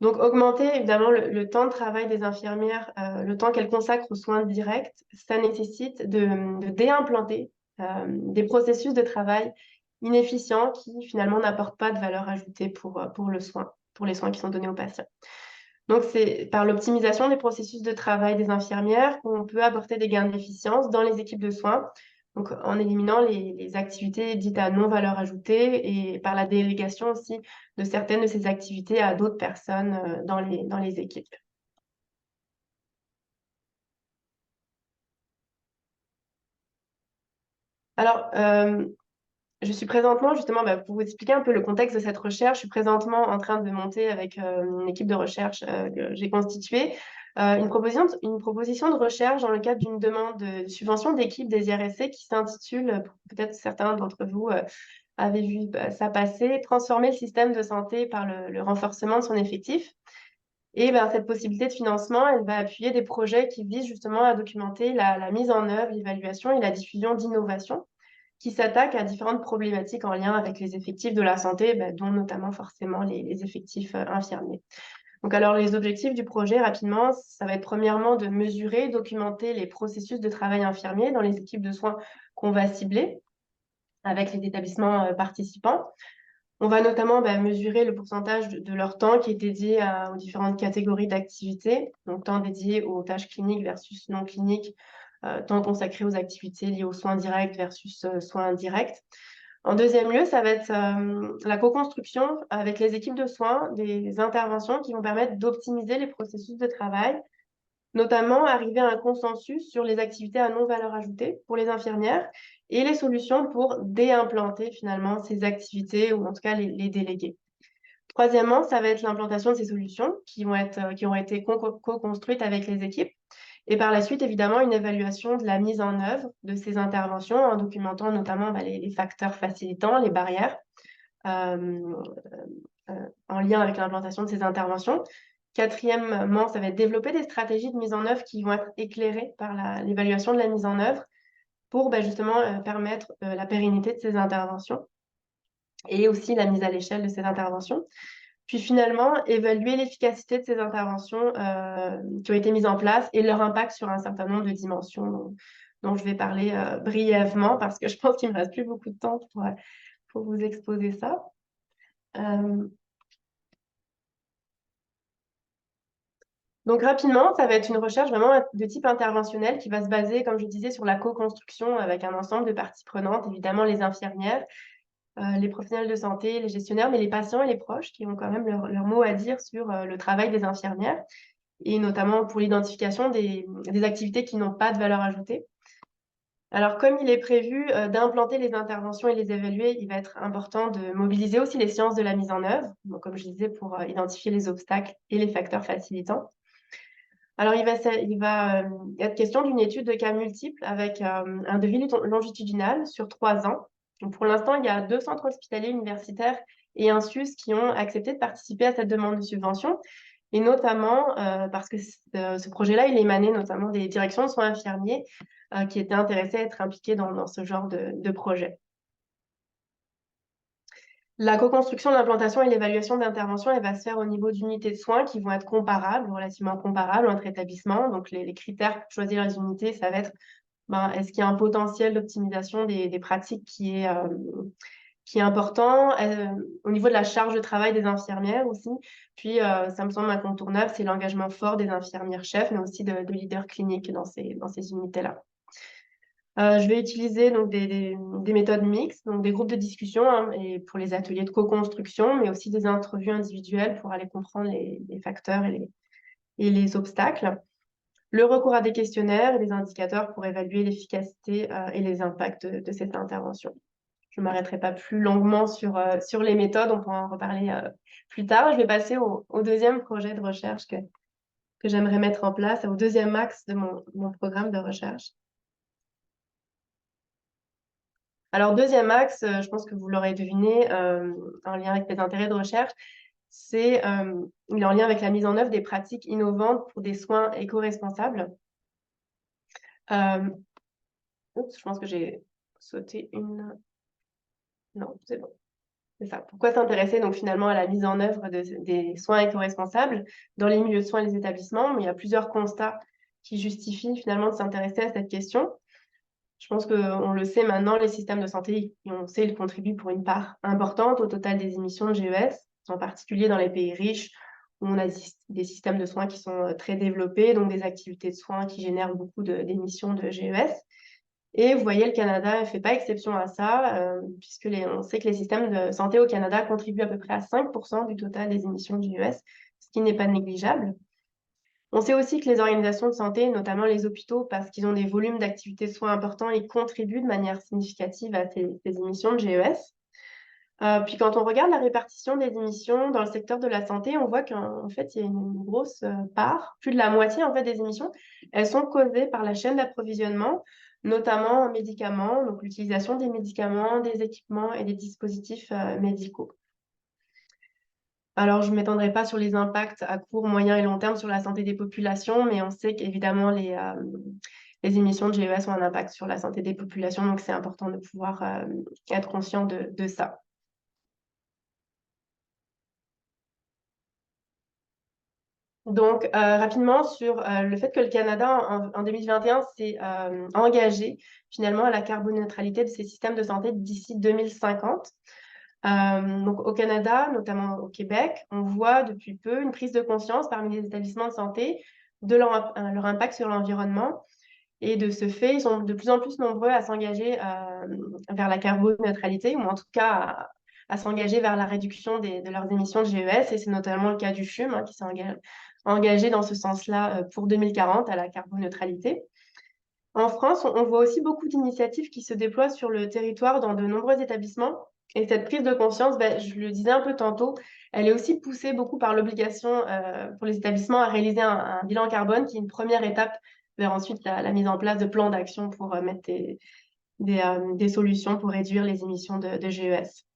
Donc, augmenter évidemment le temps de travail des infirmières, le temps qu'elles consacrent aux soins directs, ça nécessite de déimplanter des processus de travail inefficients qui finalement n'apportent pas de valeur ajoutée pour les soins qui sont donnés aux patients. Donc, c'est par l'optimisation des processus de travail des infirmières qu'on peut apporter des gains d'efficience dans les équipes de soins, donc en éliminant les activités dites à non-valeur ajoutée et par la délégation aussi de certaines de ces activités à d'autres personnes dans les équipes. Alors, je suis présentement, justement, pour vous expliquer un peu le contexte de cette recherche, je suis présentement en train de monter avec une équipe de recherche que j'ai constituée une proposition de recherche dans le cadre d'une demande de subvention d'équipe des IRSC qui s'intitule, peut-être certains d'entre vous avaient vu ça passer, Transformer le système de santé par le renforcement de son effectif. Et cette possibilité de financement, elle va appuyer des projets qui visent justement à documenter la mise en œuvre, l'évaluation et la diffusion d'innovations qui s'attaquent à différentes problématiques en lien avec les effectifs de la santé, dont notamment forcément les effectifs infirmiers. Donc alors les objectifs du projet, rapidement, ça va être premièrement de mesurer, documenter les processus de travail infirmier dans les équipes de soins qu'on va cibler avec les établissements participants. On va notamment mesurer le pourcentage de leur temps qui est dédié aux différentes catégories d'activités, donc temps dédié aux tâches cliniques versus non cliniques, temps consacré aux activités liées aux soins directs versus soins indirects. En deuxième lieu, ça va être la co-construction avec les équipes de soins des interventions qui vont permettre d'optimiser les processus de travail, notamment arriver à un consensus sur les activités à non-valeur ajoutée pour les infirmières et les solutions pour déimplanter finalement ces activités ou en tout cas les déléguer. Troisièmement, ça va être l'implantation de ces solutions qui ont été co-construites avec les équipes. Et par la suite, évidemment, une évaluation de la mise en œuvre de ces interventions en documentant notamment les facteurs facilitants, les barrières, en lien avec l'implantation de ces interventions, Quatrièmement, ça va être développer des stratégies de mise en œuvre qui vont être éclairées par l'évaluation de la mise en œuvre pour justement permettre la pérennité de ces interventions et aussi la mise à l'échelle de ces interventions. Puis finalement, évaluer l'efficacité de ces interventions qui ont été mises en place et leur impact sur un certain nombre de dimensions dont je vais parler brièvement parce que je pense qu'il ne me reste plus beaucoup de temps pour vous exposer ça. Donc rapidement, ça va être une recherche vraiment de type interventionnel qui va se baser, comme je disais, sur la co-construction avec un ensemble de parties prenantes, évidemment les infirmières, les professionnels de santé, les gestionnaires, mais les patients et les proches qui ont quand même leur mot à dire sur le travail des infirmières, et notamment pour l'identification des activités qui n'ont pas de valeur ajoutée. Alors, comme il est prévu d'implanter les interventions et les évaluer, il va être important de mobiliser aussi les sciences de la mise en œuvre, donc, comme je disais, pour identifier les obstacles et les facteurs facilitants. Alors, il va être question d'une étude de cas multiples avec un devis longitudinal sur 3 ans. Donc, pour l'instant, il y a 2 centres hospitaliers universitaires et un SUS qui ont accepté de participer à cette demande de subvention, et notamment parce que ce projet-là, il émanait notamment des directions de soins infirmiers qui étaient intéressés à être impliqués dans ce genre de projet. La co-construction, l'implantation et l'évaluation d'intervention, elle va se faire au niveau d'unités de soins qui vont être comparables, relativement comparables entre établissements. Donc, les critères pour choisir les unités, ça va être est-ce qu'il y a un potentiel d'optimisation des pratiques qui est important, au niveau de la charge de travail des infirmières aussi. Puis, ça me semble incontournable, c'est l'engagement fort des infirmières chefs, mais aussi de leaders cliniques dans ces unités-là. Je vais utiliser donc des méthodes mixtes, donc des groupes de discussion hein, et pour les ateliers de co-construction, mais aussi des interviews individuelles pour aller comprendre les facteurs et les obstacles. Le recours à des questionnaires et des indicateurs pour évaluer l'efficacité et les impacts de cette intervention. Je ne m'arrêterai pas plus longuement sur les méthodes, on pourra en reparler plus tard. Je vais passer au deuxième projet de recherche que j'aimerais mettre en place, au deuxième axe de mon programme de recherche. Alors, deuxième axe, je pense que vous l'aurez deviné, en lien avec mes intérêts de recherche, il est en lien avec la mise en œuvre des pratiques innovantes pour des soins éco-responsables. Oups, je pense que j'ai sauté une... Non, c'est bon. C'est ça. Pourquoi s'intéresser donc finalement à la mise en œuvre des soins éco-responsables dans les milieux de soins et les établissements? Mais il y a plusieurs constats qui justifient finalement de s'intéresser à cette question. Je pense qu'on le sait maintenant, les systèmes de santé, on sait, ils contribuent pour une part importante au total des émissions de GES, en particulier dans les pays riches, où on a des systèmes de soins qui sont très développés, donc des activités de soins qui génèrent beaucoup d'émissions de GES. Et vous voyez, le Canada ne fait pas exception à ça, puisque on sait que les systèmes de santé au Canada contribuent à peu près à 5% du total des émissions de GES, ce qui n'est pas négligeable. On sait aussi que les organisations de santé, notamment les hôpitaux, parce qu'ils ont des volumes d'activités de soins importants, ils contribuent de manière significative à ces émissions de GES. Puis quand on regarde la répartition des émissions dans le secteur de la santé, on voit qu'en fait, il y a une grosse part, plus de la moitié en fait, des émissions, elles sont causées par la chaîne d'approvisionnement, notamment en médicaments, donc l'utilisation des médicaments, des équipements et des dispositifs médicaux. Alors, je ne m'étendrai pas sur les impacts à court, moyen et long terme sur la santé des populations, mais on sait qu'évidemment, les émissions de GES ont un impact sur la santé des populations, donc c'est important de pouvoir être conscient de ça. Donc, rapidement, sur le fait que le Canada, en 2021, s'est engagé finalement à la carboneutralité de ses systèmes de santé d'ici 2050. Donc, au Canada, notamment au Québec, on voit depuis peu une prise de conscience parmi les établissements de santé de leur impact sur l'environnement. Et de ce fait, ils sont de plus en plus nombreux à s'engager vers la carboneutralité, ou en tout cas à s'engager vers la réduction de leurs émissions de GES. Et c'est notamment le cas du CHUM, qui s'est engagé dans ce sens-là pour 2040 à la carboneutralité. En France, on voit aussi beaucoup d'initiatives qui se déploient sur le territoire dans de nombreux établissements. Et cette prise de conscience, je le disais un peu tantôt, elle est aussi poussée beaucoup par l'obligation pour les établissements à réaliser un bilan carbone, qui est une première étape vers ensuite la mise en place de plans d'action pour mettre des solutions pour réduire les émissions de GES.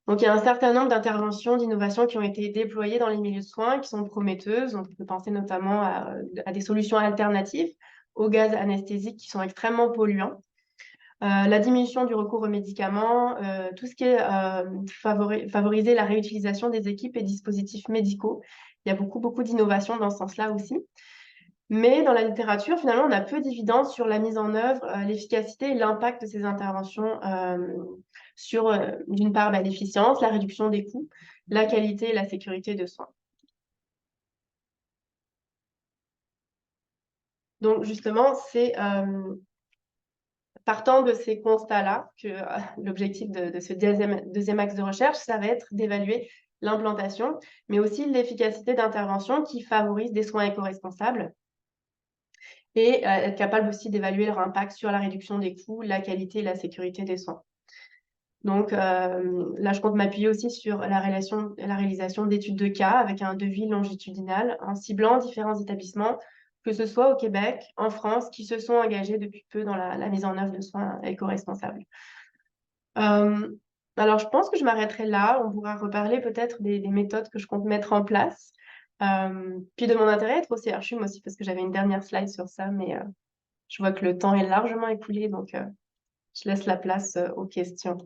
Donc, il y a un certain nombre d'interventions, d'innovations qui ont été déployées dans les milieux de soins qui sont prometteuses. Donc, on peut penser notamment à des solutions alternatives aux gaz anesthésiques qui sont extrêmement polluants. La diminution du recours aux médicaments, tout ce qui est favoriser la réutilisation des équipes et dispositifs médicaux. Il y a beaucoup d'innovations dans ce sens-là aussi. Mais dans la littérature, finalement, on a peu d'évidence sur la mise en œuvre, l'efficacité et l'impact de ces interventions sur, d'une part, l'efficience, la réduction des coûts, la qualité et la sécurité de soins. Donc, justement, c'est partant de ces constats-là que l'objectif de ce deuxième axe de recherche, ça va être d'évaluer l'implantation, mais aussi l'efficacité d'interventions qui favorisent des soins éco-responsables et être capable aussi d'évaluer leur impact sur la réduction des coûts, la qualité et la sécurité des soins. Donc là, je compte m'appuyer aussi sur la réalisation d'études de cas avec un devis longitudinal en ciblant différents établissements, que ce soit au Québec, en France, qui se sont engagés depuis peu dans la mise en œuvre de soins éco-responsables. Alors, je pense que je m'arrêterai là. On pourra reparler peut-être des méthodes que je compte mettre en place. Puis de mon intérêt être au CRCHUM aussi, parce que j'avais une dernière slide sur ça, mais je vois que le temps est largement écoulé, donc je laisse la place aux questions.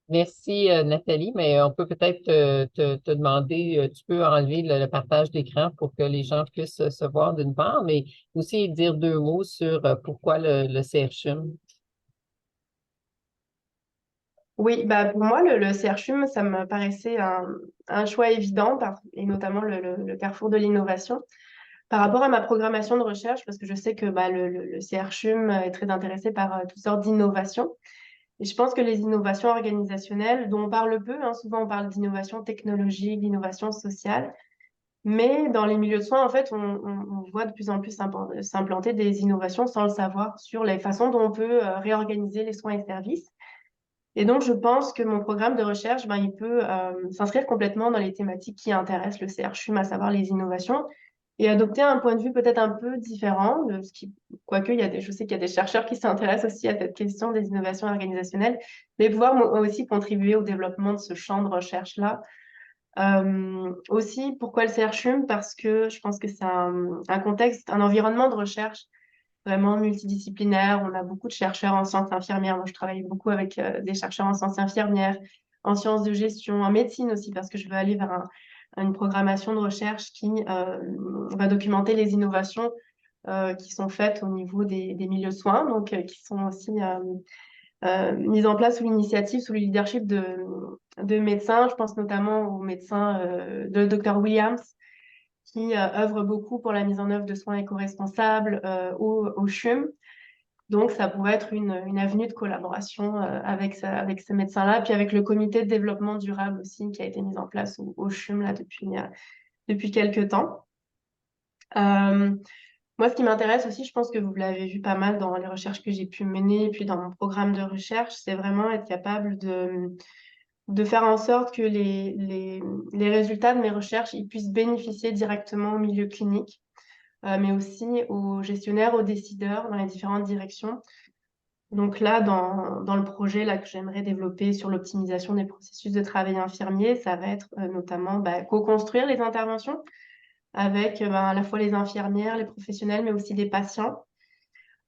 Merci, Nathalie, mais on peut peut-être te demander, tu peux enlever le partage d'écran pour que les gens puissent se voir d'une part, mais aussi dire deux mots sur pourquoi le CRCHUM. Oui, bah pour moi, le CRCHUM, ça me paraissait un choix évident, et notamment le carrefour de l'innovation. Par rapport à ma programmation de recherche, parce que je sais que bah, le CRCHUM est très intéressé par toutes sortes d'innovations. Et je pense que les innovations organisationnelles, dont on parle peu, hein, souvent on parle d'innovation technologique, d'innovation sociale, mais dans les milieux de soins, en fait, on voit de plus en plus s'implanter des innovations sans le savoir sur les façons dont on peut réorganiser les soins et services. Et donc, je pense que mon programme de recherche, ben, il peut s'inscrire complètement dans les thématiques qui intéressent le CRCHUM, à savoir les innovations, et adopter un point de vue peut-être un peu différent de ce qui, quoique je sais qu'il y a des chercheurs qui s'intéressent aussi à cette question des innovations organisationnelles, mais pouvoir moi aussi contribuer au développement de ce champ de recherche-là. Aussi, pourquoi le CRCHUM? Parce que je pense que c'est un contexte, un environnement de recherche vraiment multidisciplinaire. On a beaucoup de chercheurs en sciences infirmières. Moi, je travaille beaucoup avec des chercheurs en sciences infirmières, en sciences de gestion, en médecine aussi, parce que je veux aller vers une programmation de recherche qui va documenter les innovations qui sont faites au niveau des milieux de soins, donc qui sont aussi mises en place sous l'initiative, sous le leadership de médecins. Je pense notamment au médecin de Dr Williams, qui œuvre beaucoup pour la mise en œuvre de soins éco-responsables au CHUM. Donc, ça pourrait être une avenue de collaboration avec ces médecins-là, puis avec le comité de développement durable aussi, qui a été mis en place au CHUM là, depuis quelques temps. Moi, ce qui m'intéresse aussi, je pense que vous l'avez vu pas mal dans les recherches que j'ai pu mener, et puis dans mon programme de recherche, c'est vraiment être capable de faire en sorte que les résultats de mes recherches ils puissent bénéficier directement au milieu clinique, mais aussi aux gestionnaires, aux décideurs dans les différentes directions. Donc là, dans le projet là, que j'aimerais développer sur l'optimisation des processus de travail infirmier, ça va être notamment co-construire les interventions avec à la fois les infirmières, les professionnels, mais aussi des patients.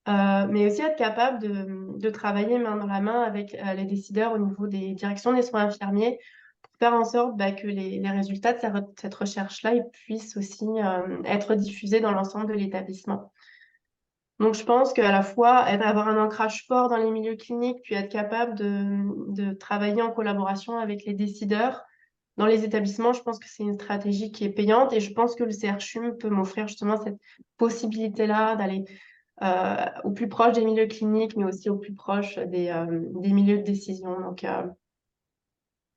Mais aussi être capable de travailler main dans la main avec les décideurs au niveau des directions des soins infirmiers pour faire en sorte que les résultats de cette recherche-là ils puissent aussi être diffusés dans l'ensemble de l'établissement. Donc, je pense qu'à la fois avoir un ancrage fort dans les milieux cliniques, puis être capable de travailler en collaboration avec les décideurs dans les établissements, je pense que c'est une stratégie qui est payante et je pense que le CRCHUM peut m'offrir justement cette possibilité-là d'aller au plus proche des milieux cliniques, mais aussi au plus proche des milieux de décision.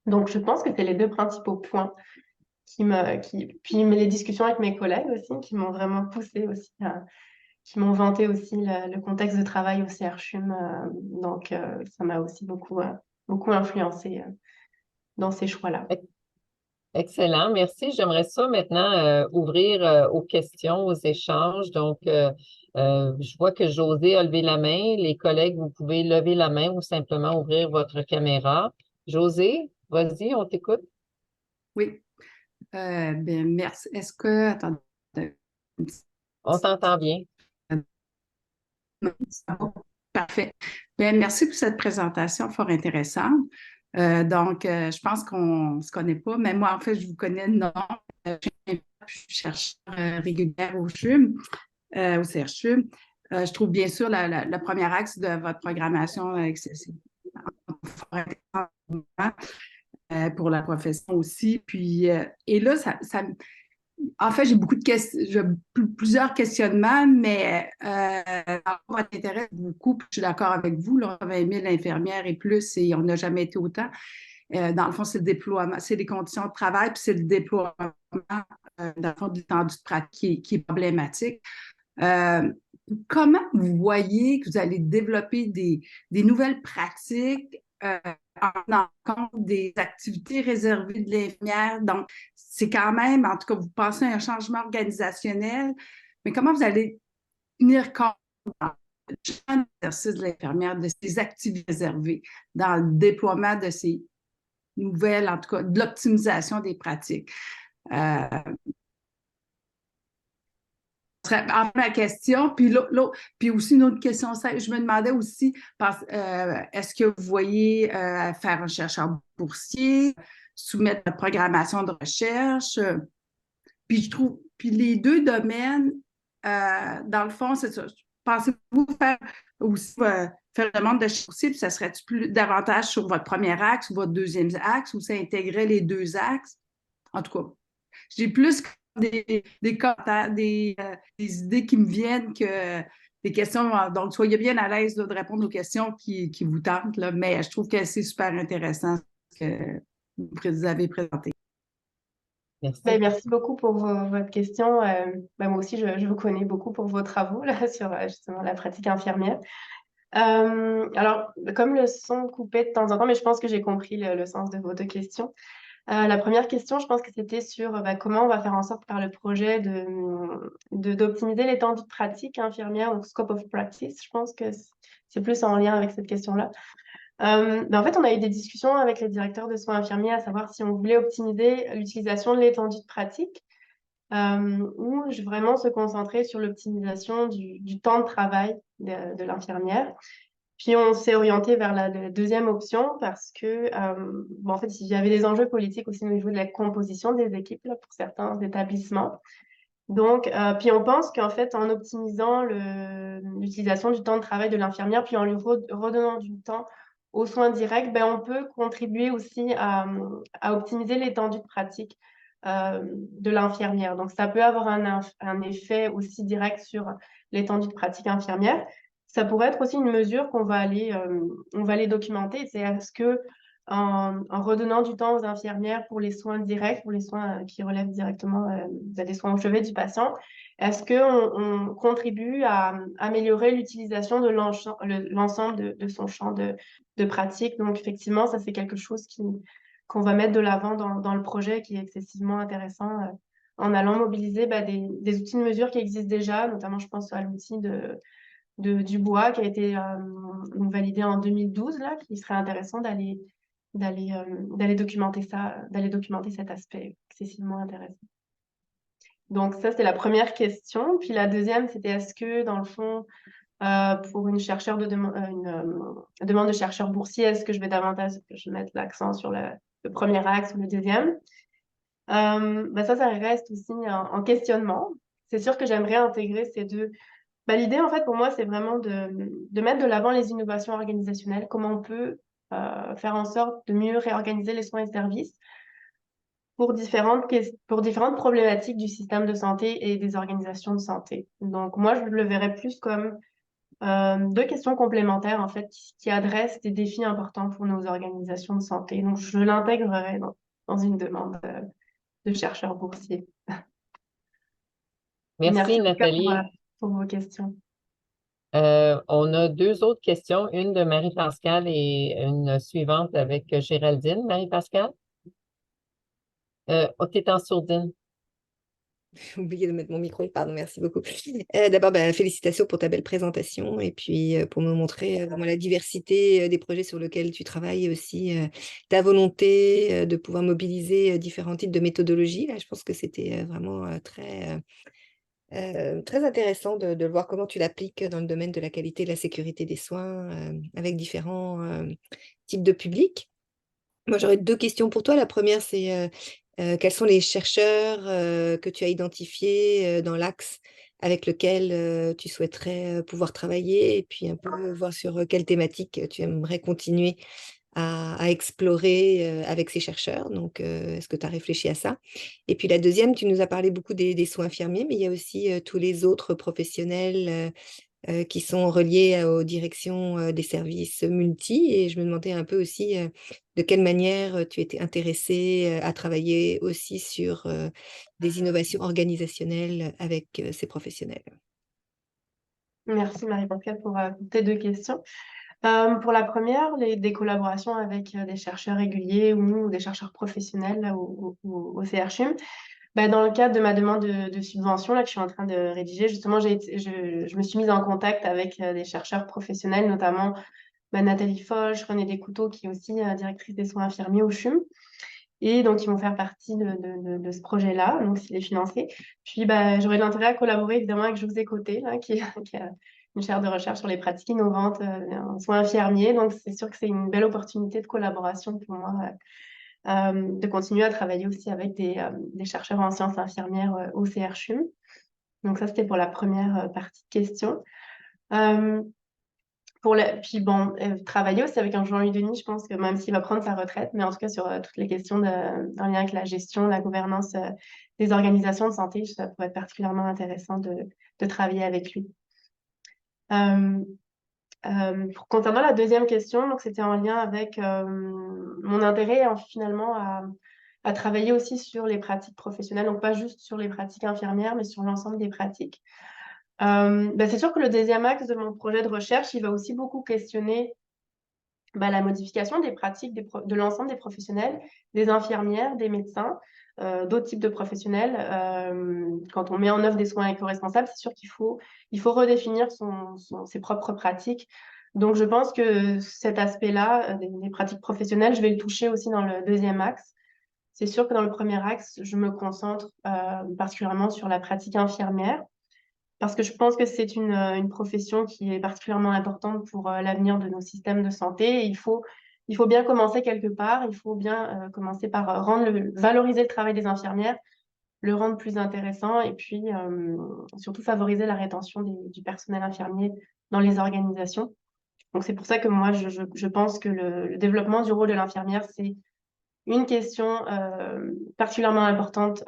Donc, je pense que c'est les deux principaux points puis mais les discussions avec mes collègues aussi, qui m'ont vraiment poussé aussi, qui m'ont vanté aussi le contexte de travail au CRCHUM. Donc, ça m'a aussi beaucoup influencé dans ces choix-là. Excellent, merci. J'aimerais ça maintenant ouvrir aux questions, aux échanges. Donc, je vois que José a levé la main. Les collègues, vous pouvez lever la main ou simplement ouvrir votre caméra. José? Vas-y, on t'écoute. Oui. Ben, merci. Est-ce que, attendez, On t'entend bien. ça va? Parfait. Ben, merci pour cette présentation fort intéressante. Je pense qu'on ne se connaît pas, mais moi, en fait, je vous connais, non. Je suis chercheur régulière au CHUM, au CRCHUM. Je trouve bien sûr le premier axe de votre programmation accessible pour la profession aussi. Puis, et là, en fait, j'ai beaucoup de questions, plusieurs questionnements, mais votre intérêt beaucoup, puis je suis d'accord avec vous, là, 20 000 infirmières et plus, et on n'a jamais été autant. Dans le fond, c'est le déploiement, c'est les conditions de travail, puis c'est le déploiement, dans le fond, de l'étendue de pratique qui est problématique. Euh, Comment vous voyez que vous allez développer des nouvelles pratiques en tenant compte des activités réservées de l'infirmière? Donc, c'est quand même, en tout cas, vous pensez à un changement organisationnel, mais comment vous allez tenir compte dans le champ d'exercice de l'infirmière de ces activités réservées, dans le déploiement de ces nouvelles, en tout cas, de l'optimisation des pratiques? Euh, ma question. Puis aussi une autre question, je me demandais aussi, est-ce que vous voyez faire un chercheur boursier, soumettre la programmation de recherche? Puis je trouve, puis les deux domaines, dans le fond, c'est ça. Pensez-vous faire aussi faire une demande de chercheur boursier, puis ça serait-tu plus davantage sur votre premier axe ou votre deuxième axe, ou ça intégrait les deux axes? En tout cas, j'ai plus des commentaires, des idées qui me viennent que des questions. Donc, soyez bien à l'aise là, de répondre aux questions qui vous tentent, là, mais je trouve que c'est super intéressant ce que vous avez présenté. Ben, Merci. merci beaucoup pour votre question. Ben, moi aussi, je vous connais beaucoup pour vos travaux là, sur justement la pratique infirmière. Alors, comme le son coupait de temps en temps, mais je pense que j'ai compris le sens de vos deux questions. La première question, je pense que c'était sur comment on va faire en sorte par le projet d'optimiser l'étendue de pratique infirmière, donc scope of practice. Je pense que c'est plus en lien avec cette question-là. En fait, on a eu des discussions avec les directeurs de soins infirmiers à savoir si on voulait optimiser l'utilisation de l'étendue de pratique ou vraiment se concentrer sur l'optimisation du temps de travail de l'infirmière. Puis on s'est orienté vers la deuxième option parce que, en fait, il y avait des enjeux politiques aussi au niveau de la composition des équipes là, pour certains établissements. Donc, puis on pense qu'en fait, en optimisant l'utilisation du temps de travail de l'infirmière, puis en lui redonnant du temps aux soins directs, on peut contribuer aussi à optimiser l'étendue de pratique de l'infirmière. Donc, ça peut avoir un effet aussi direct sur l'étendue de pratique infirmière. Ça pourrait être aussi une mesure on va aller documenter. C'est est-ce que en redonnant du temps aux infirmières pour les soins directs, pour les soins qui relèvent directement des soins au chevet du patient, est-ce qu'on contribue à améliorer l'utilisation de l'ensemble de son champ de pratique? Donc, effectivement, ça, c'est quelque chose qu'on va mettre de l'avant dans le projet qui est excessivement intéressant en allant mobiliser des outils de mesure qui existent déjà, notamment, je pense à l'outil du bois qui a été validé en 2012, là, qui serait intéressant d'aller documenter ça, d'aller documenter cet aspect excessivement intéressant. Donc ça, c'était la première question. Puis la deuxième, c'était est-ce que, dans le fond, pour une demande de chercheur boursier, est-ce que je vais davantage mettre l'accent sur le premier axe ou le deuxième? Ça reste aussi en questionnement. C'est sûr que j'aimerais intégrer ces deux. L'idée, en fait, pour moi, c'est vraiment de mettre de l'avant les innovations organisationnelles, comment on peut faire en sorte de mieux réorganiser les soins et services pour différentes problématiques du système de santé et des organisations de santé. Donc, moi, je le verrais plus comme deux questions complémentaires, en fait, qui adressent des défis importants pour nos organisations de santé. Donc, je l'intégrerai dans une demande de chercheurs boursiers. Merci, Merci en tout cas Nathalie. pour vos questions. On a deux autres questions, une de Marie-Pascale et une suivante avec Géraldine. Marie-Pascale? Oh, tu es en sourdine. J'ai oublié de mettre mon micro, pardon, merci beaucoup. D'abord, félicitations pour ta belle présentation et puis pour me montrer vraiment la diversité des projets sur lesquels tu travailles et aussi ta volonté de pouvoir mobiliser différents types de méthodologies. Là, je pense que c'était vraiment très intéressant de voir comment tu l'appliques dans le domaine de la qualité et de la sécurité des soins avec différents types de publics. Moi, j'aurais deux questions pour toi. La première, c'est quels sont les chercheurs que tu as identifiés dans l'axe avec lequel tu souhaiterais pouvoir travailler et puis un peu voir sur quelle thématique tu aimerais continuer à explorer avec ces chercheurs. Donc, est-ce que tu as réfléchi à ça? Et puis la deuxième, tu nous as parlé beaucoup des soins infirmiers, mais il y a aussi tous les autres professionnels qui sont reliés aux directions des services multi. Et je me demandais un peu aussi de quelle manière tu étais intéressée à travailler aussi sur des innovations organisationnelles avec ces professionnels. Merci Marie-Pascale pour tes deux questions. Pour la première, des collaborations avec des chercheurs réguliers ou des chercheurs professionnels là, au CHUM. Dans le cadre de ma demande de subvention là, que je suis en train de rédiger, justement, je me suis mise en contact avec des chercheurs professionnels, notamment Nathalie Foch, René Descouteaux, qui est aussi directrice des soins infirmiers au CHUM. Et donc, ils vont faire partie de ce projet-là, donc s'il est financé. Puis, j'aurais de l'intérêt à collaborer évidemment avec José Côté, là, qui a une chaire de recherche sur les pratiques innovantes en soins infirmiers. Donc, c'est sûr que c'est une belle opportunité de collaboration pour moi, de continuer à travailler aussi avec des chercheurs en sciences infirmières au CHUM. Donc, ça, c'était pour la première partie de question. Puis bon, travailler aussi avec un Jean-Louis Denis, je pense que même s'il va prendre sa retraite, mais en tout cas sur toutes les questions en lien avec la gestion, la gouvernance des organisations de santé, ça pourrait être particulièrement intéressant de travailler avec lui. Concernant la deuxième question, donc c'était en lien avec mon intérêt finalement à travailler aussi sur les pratiques professionnelles, donc pas juste sur les pratiques infirmières, mais sur l'ensemble des pratiques. C'est sûr que le deuxième axe de mon projet de recherche, il va aussi beaucoup questionner la modification des pratiques de l'ensemble des professionnels, des infirmières, des médecins, d'autres types de professionnels. Quand on met en œuvre des soins éco-responsables, c'est sûr qu'il faut redéfinir ses propres pratiques. Donc, je pense que cet aspect-là, des pratiques professionnelles, je vais le toucher aussi dans le deuxième axe. C'est sûr que dans le premier axe, je me concentre particulièrement sur la pratique infirmière, parce que je pense que c'est une profession qui est particulièrement importante pour l'avenir de nos systèmes de santé. Et il faut bien commencer quelque part. Il faut bien commencer par valoriser le travail des infirmières, le rendre plus intéressant et puis surtout favoriser la rétention du personnel infirmier dans les organisations. Donc, c'est pour ça que moi, je pense que le développement du rôle de l'infirmière, c'est une question particulièrement importante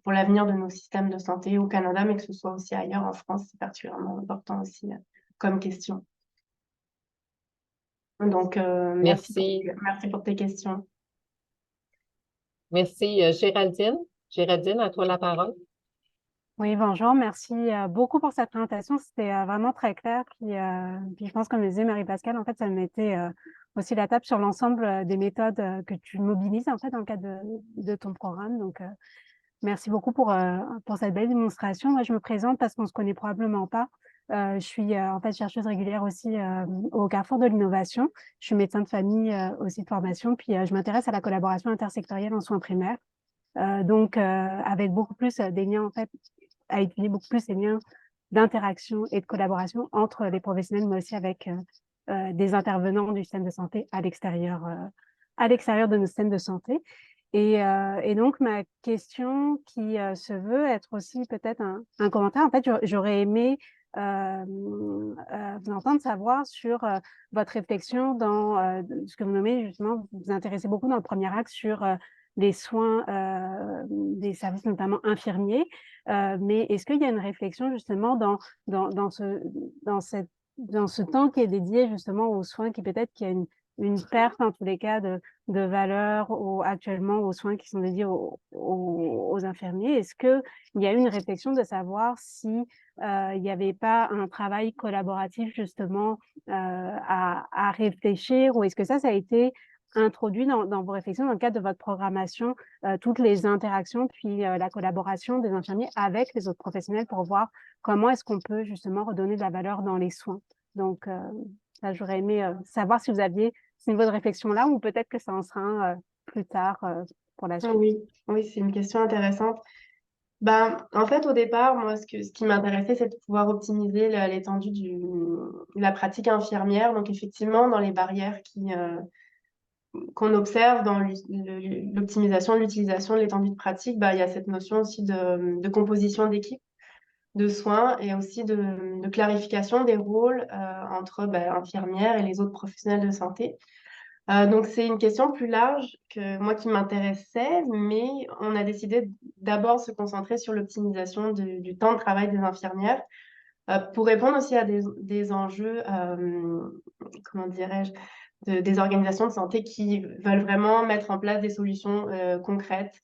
pour l'avenir de nos systèmes de santé au Canada, mais que ce soit aussi ailleurs en France, c'est particulièrement important aussi comme question. Donc, Merci. merci pour tes questions. Merci, Géraldine. Géraldine, à toi la parole. Oui, bonjour. Merci beaucoup pour cette présentation. C'était vraiment très clair. Puis je pense, comme le disait Marie-Pascale, en fait, ça mettait aussi la table sur l'ensemble des méthodes que tu mobilises en fait dans le cadre de ton programme. Donc, merci beaucoup pour cette belle démonstration. Moi, je me présente parce qu'on ne se connaît probablement pas. Je suis en fait chercheuse régulière aussi au Carrefour de l'innovation. Je suis médecin de famille aussi de formation. Puis je m'intéresse à la collaboration intersectorielle en soins primaires. Donc, avec beaucoup plus des liens en fait, à étudier beaucoup plus les liens d'interaction et de collaboration entre les professionnels, mais aussi avec des intervenants du système de santé à l'extérieur de nos systèmes de santé. Et donc, ma question qui se veut être aussi peut-être un commentaire, en fait, j'aurais aimé vous entendre savoir sur votre réflexion dans ce que vous nommez justement, vous vous intéressez beaucoup dans le premier axe sur les soins des services notamment infirmiers, mais est-ce qu'il y a une réflexion justement dans ce temps qui est dédié justement aux soins qui peut-être qu'il y a une perte en tous les cas de valeur actuellement aux soins qui sont dédiés aux infirmiers? Est-ce qu'il y a une réflexion de savoir si il n'y avait pas un travail collaboratif justement à réfléchir, ou est-ce que ça a été introduit dans vos réflexions, dans le cadre de votre programmation, toutes les interactions, puis la collaboration des infirmiers avec les autres professionnels pour voir comment est-ce qu'on peut justement redonner de la valeur dans les soins. Donc, ça, j'aurais aimé savoir si vous aviez ce niveau de réflexion-là ou peut-être que ça en sera un plus tard pour la suite. Oui, oui, c'est une question intéressante. Ben, en fait, au départ, moi, ce qui m'intéressait, c'est de pouvoir optimiser l'étendue de la pratique infirmière. Donc, effectivement, dans les barrières qu'on observe dans l'optimisation de l'utilisation de l'étendue de pratique, bah, il y a cette notion aussi de composition d'équipe de soins et aussi de clarification des rôles entre infirmières et les autres professionnels de santé. Donc, c'est une question plus large que moi qui m'intéressait, mais on a décidé d'abord se concentrer sur l'optimisation du temps de travail des infirmières pour répondre aussi à des enjeux, comment dirais-je, des organisations de santé qui veulent vraiment mettre en place des solutions concrètes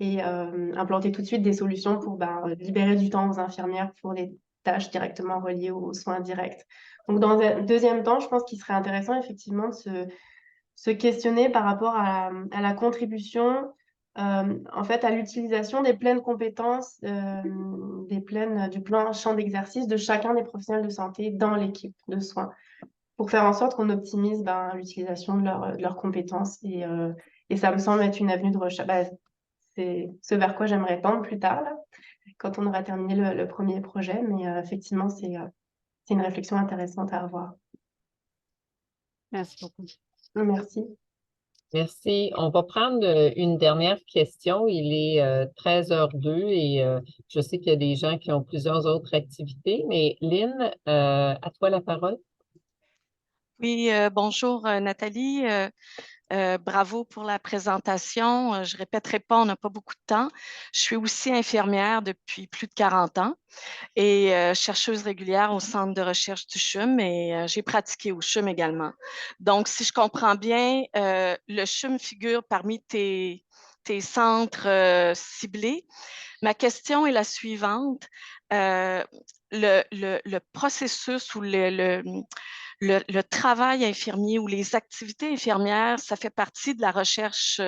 et implanter tout de suite des solutions pour libérer du temps aux infirmières pour les tâches directement reliées aux soins directs. Donc, dans un deuxième temps, je pense qu'il serait intéressant effectivement de se questionner par rapport à la contribution, en fait, à l'utilisation des pleines compétences, du plein champ d'exercice de chacun des professionnels de santé dans l'équipe de soins, pour faire en sorte qu'on optimise l'utilisation de leurs compétences. Et ça me semble être une avenue de recherche. C'est ce vers quoi j'aimerais tendre plus tard, là, quand on aura terminé le premier projet. Mais effectivement, c'est une réflexion intéressante à avoir. Merci beaucoup. Merci. Merci. On va prendre une dernière question. Il est 13h02 et je sais qu'il y a des gens qui ont plusieurs autres activités, mais Lynn, à toi la parole. Oui, bonjour Nathalie. Bravo pour la présentation. Je ne répéterai pas, on n'a pas beaucoup de temps. Je suis aussi infirmière depuis plus de 40 ans et chercheuse régulière au centre de recherche du CHUM et j'ai pratiqué au CHUM également. Donc, si je comprends bien, le CHUM figure parmi tes centres ciblés. Ma question est la suivante. Le processus ou le travail infirmier ou les activités infirmières, ça fait partie de la recherche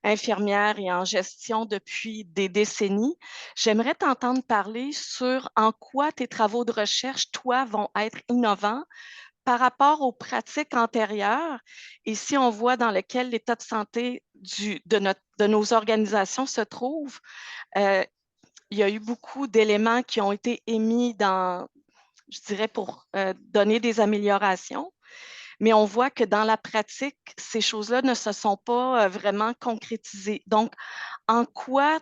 infirmière et en gestion depuis des décennies. J'aimerais t'entendre parler sur en quoi tes travaux de recherche, toi, vont être innovants par rapport aux pratiques antérieures et si on voit dans lequel l'état de santé de nos organisations se trouve. Il y a eu beaucoup d'éléments qui ont été émis je dirais, pour donner des améliorations. Mais on voit que dans la pratique, ces choses-là ne se sont pas vraiment concrétisées. Donc, en quoi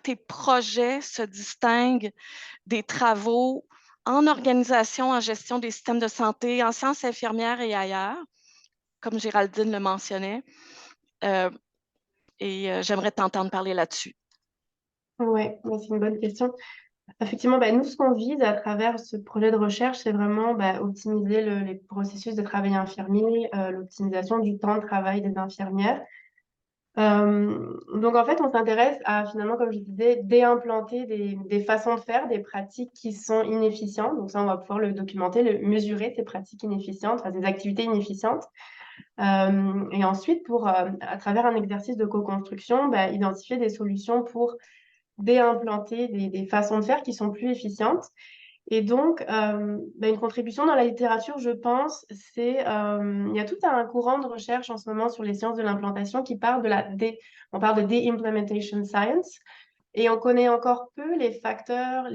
tes projets se distinguent des travaux en organisation, en gestion des systèmes de santé, en sciences infirmières et ailleurs, comme Géraldine le mentionnait. J'aimerais t'entendre parler là-dessus. Oui, c'est une bonne question. Effectivement, nous, ce qu'on vise à travers ce projet de recherche, c'est vraiment optimiser les processus de travail infirmier, l'optimisation du temps de travail des infirmières. Donc, en fait, on s'intéresse à, finalement, comme je disais, déimplanter des façons de faire, des pratiques qui sont inefficientes. Donc, ça, on va pouvoir le documenter, mesurer ces pratiques inefficientes, enfin, ces activités inefficientes. Et ensuite, à travers un exercice de co-construction, identifier des solutions pour déimplanter des façons de faire qui sont plus efficientes. Et donc, une contribution dans la littérature, je pense, il y a tout un courant de recherche en ce moment sur les sciences de l'implantation qui parle on parle de de-implementation science, et on connaît encore peu les facteurs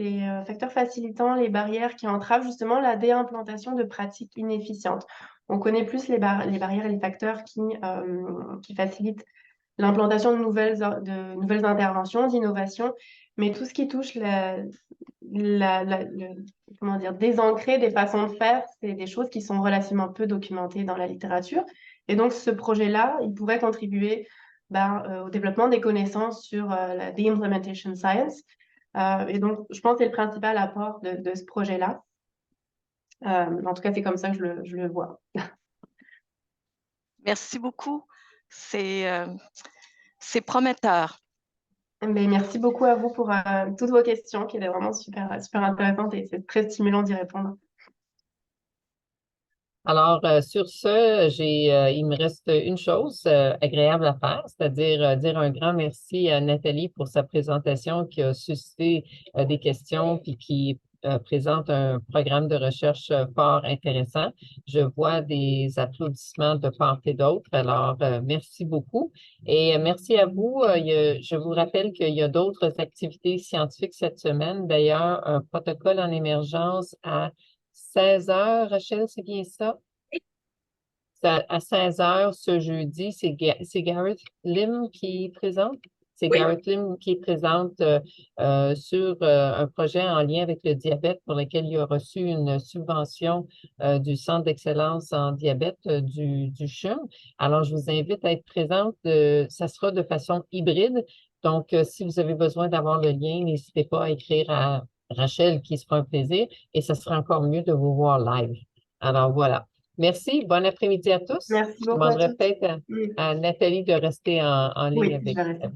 facilitants, les barrières qui entravent justement la déimplantation de pratiques inefficientes. On connaît plus les barrières et les facteurs qui facilitent l'implantation de nouvelles interventions, d'innovation, mais tout ce qui touche comment dire, désancrer des façons de faire, c'est des choses qui sont relativement peu documentées dans la littérature. Et donc, ce projet-là, il pourrait contribuer au développement des connaissances sur the implementation science. Et donc, je pense que c'est le principal apport de ce projet-là. En tout cas, c'est comme ça que je le vois. Merci beaucoup. C'est prometteur. Merci beaucoup à vous pour toutes vos questions qui étaient vraiment super, super intéressantes et c'est très stimulant d'y répondre. Alors, sur ce, il me reste une chose agréable à faire, c'est-à-dire dire un grand merci à Nathalie pour sa présentation qui a suscité des questions puis qui présente un programme de recherche fort intéressant. Je vois des applaudissements de part et d'autre, alors merci beaucoup. Et merci à vous. Je vous rappelle qu'il y a d'autres activités scientifiques cette semaine. D'ailleurs, un protocole en émergence à 16 heures, Rachel, c'est bien ça? À 16 heures ce jeudi, c'est Gareth Lim qui présente. C'est Oui. Gareth Lim qui présente sur un projet en lien avec le diabète pour lequel il a reçu une subvention du Centre d'excellence en diabète du CHUM. Alors, je vous invite à être présente. Ça sera de façon hybride. Donc, si vous avez besoin d'avoir le lien, n'hésitez pas à écrire à Rachel qui se fera un plaisir et ça sera encore mieux de vous voir live. Alors, voilà. Merci. Bon après-midi à tous. Merci Je beaucoup à demanderai tous. peut-être à Nathalie de rester en ligne Oui, avec je vais rester.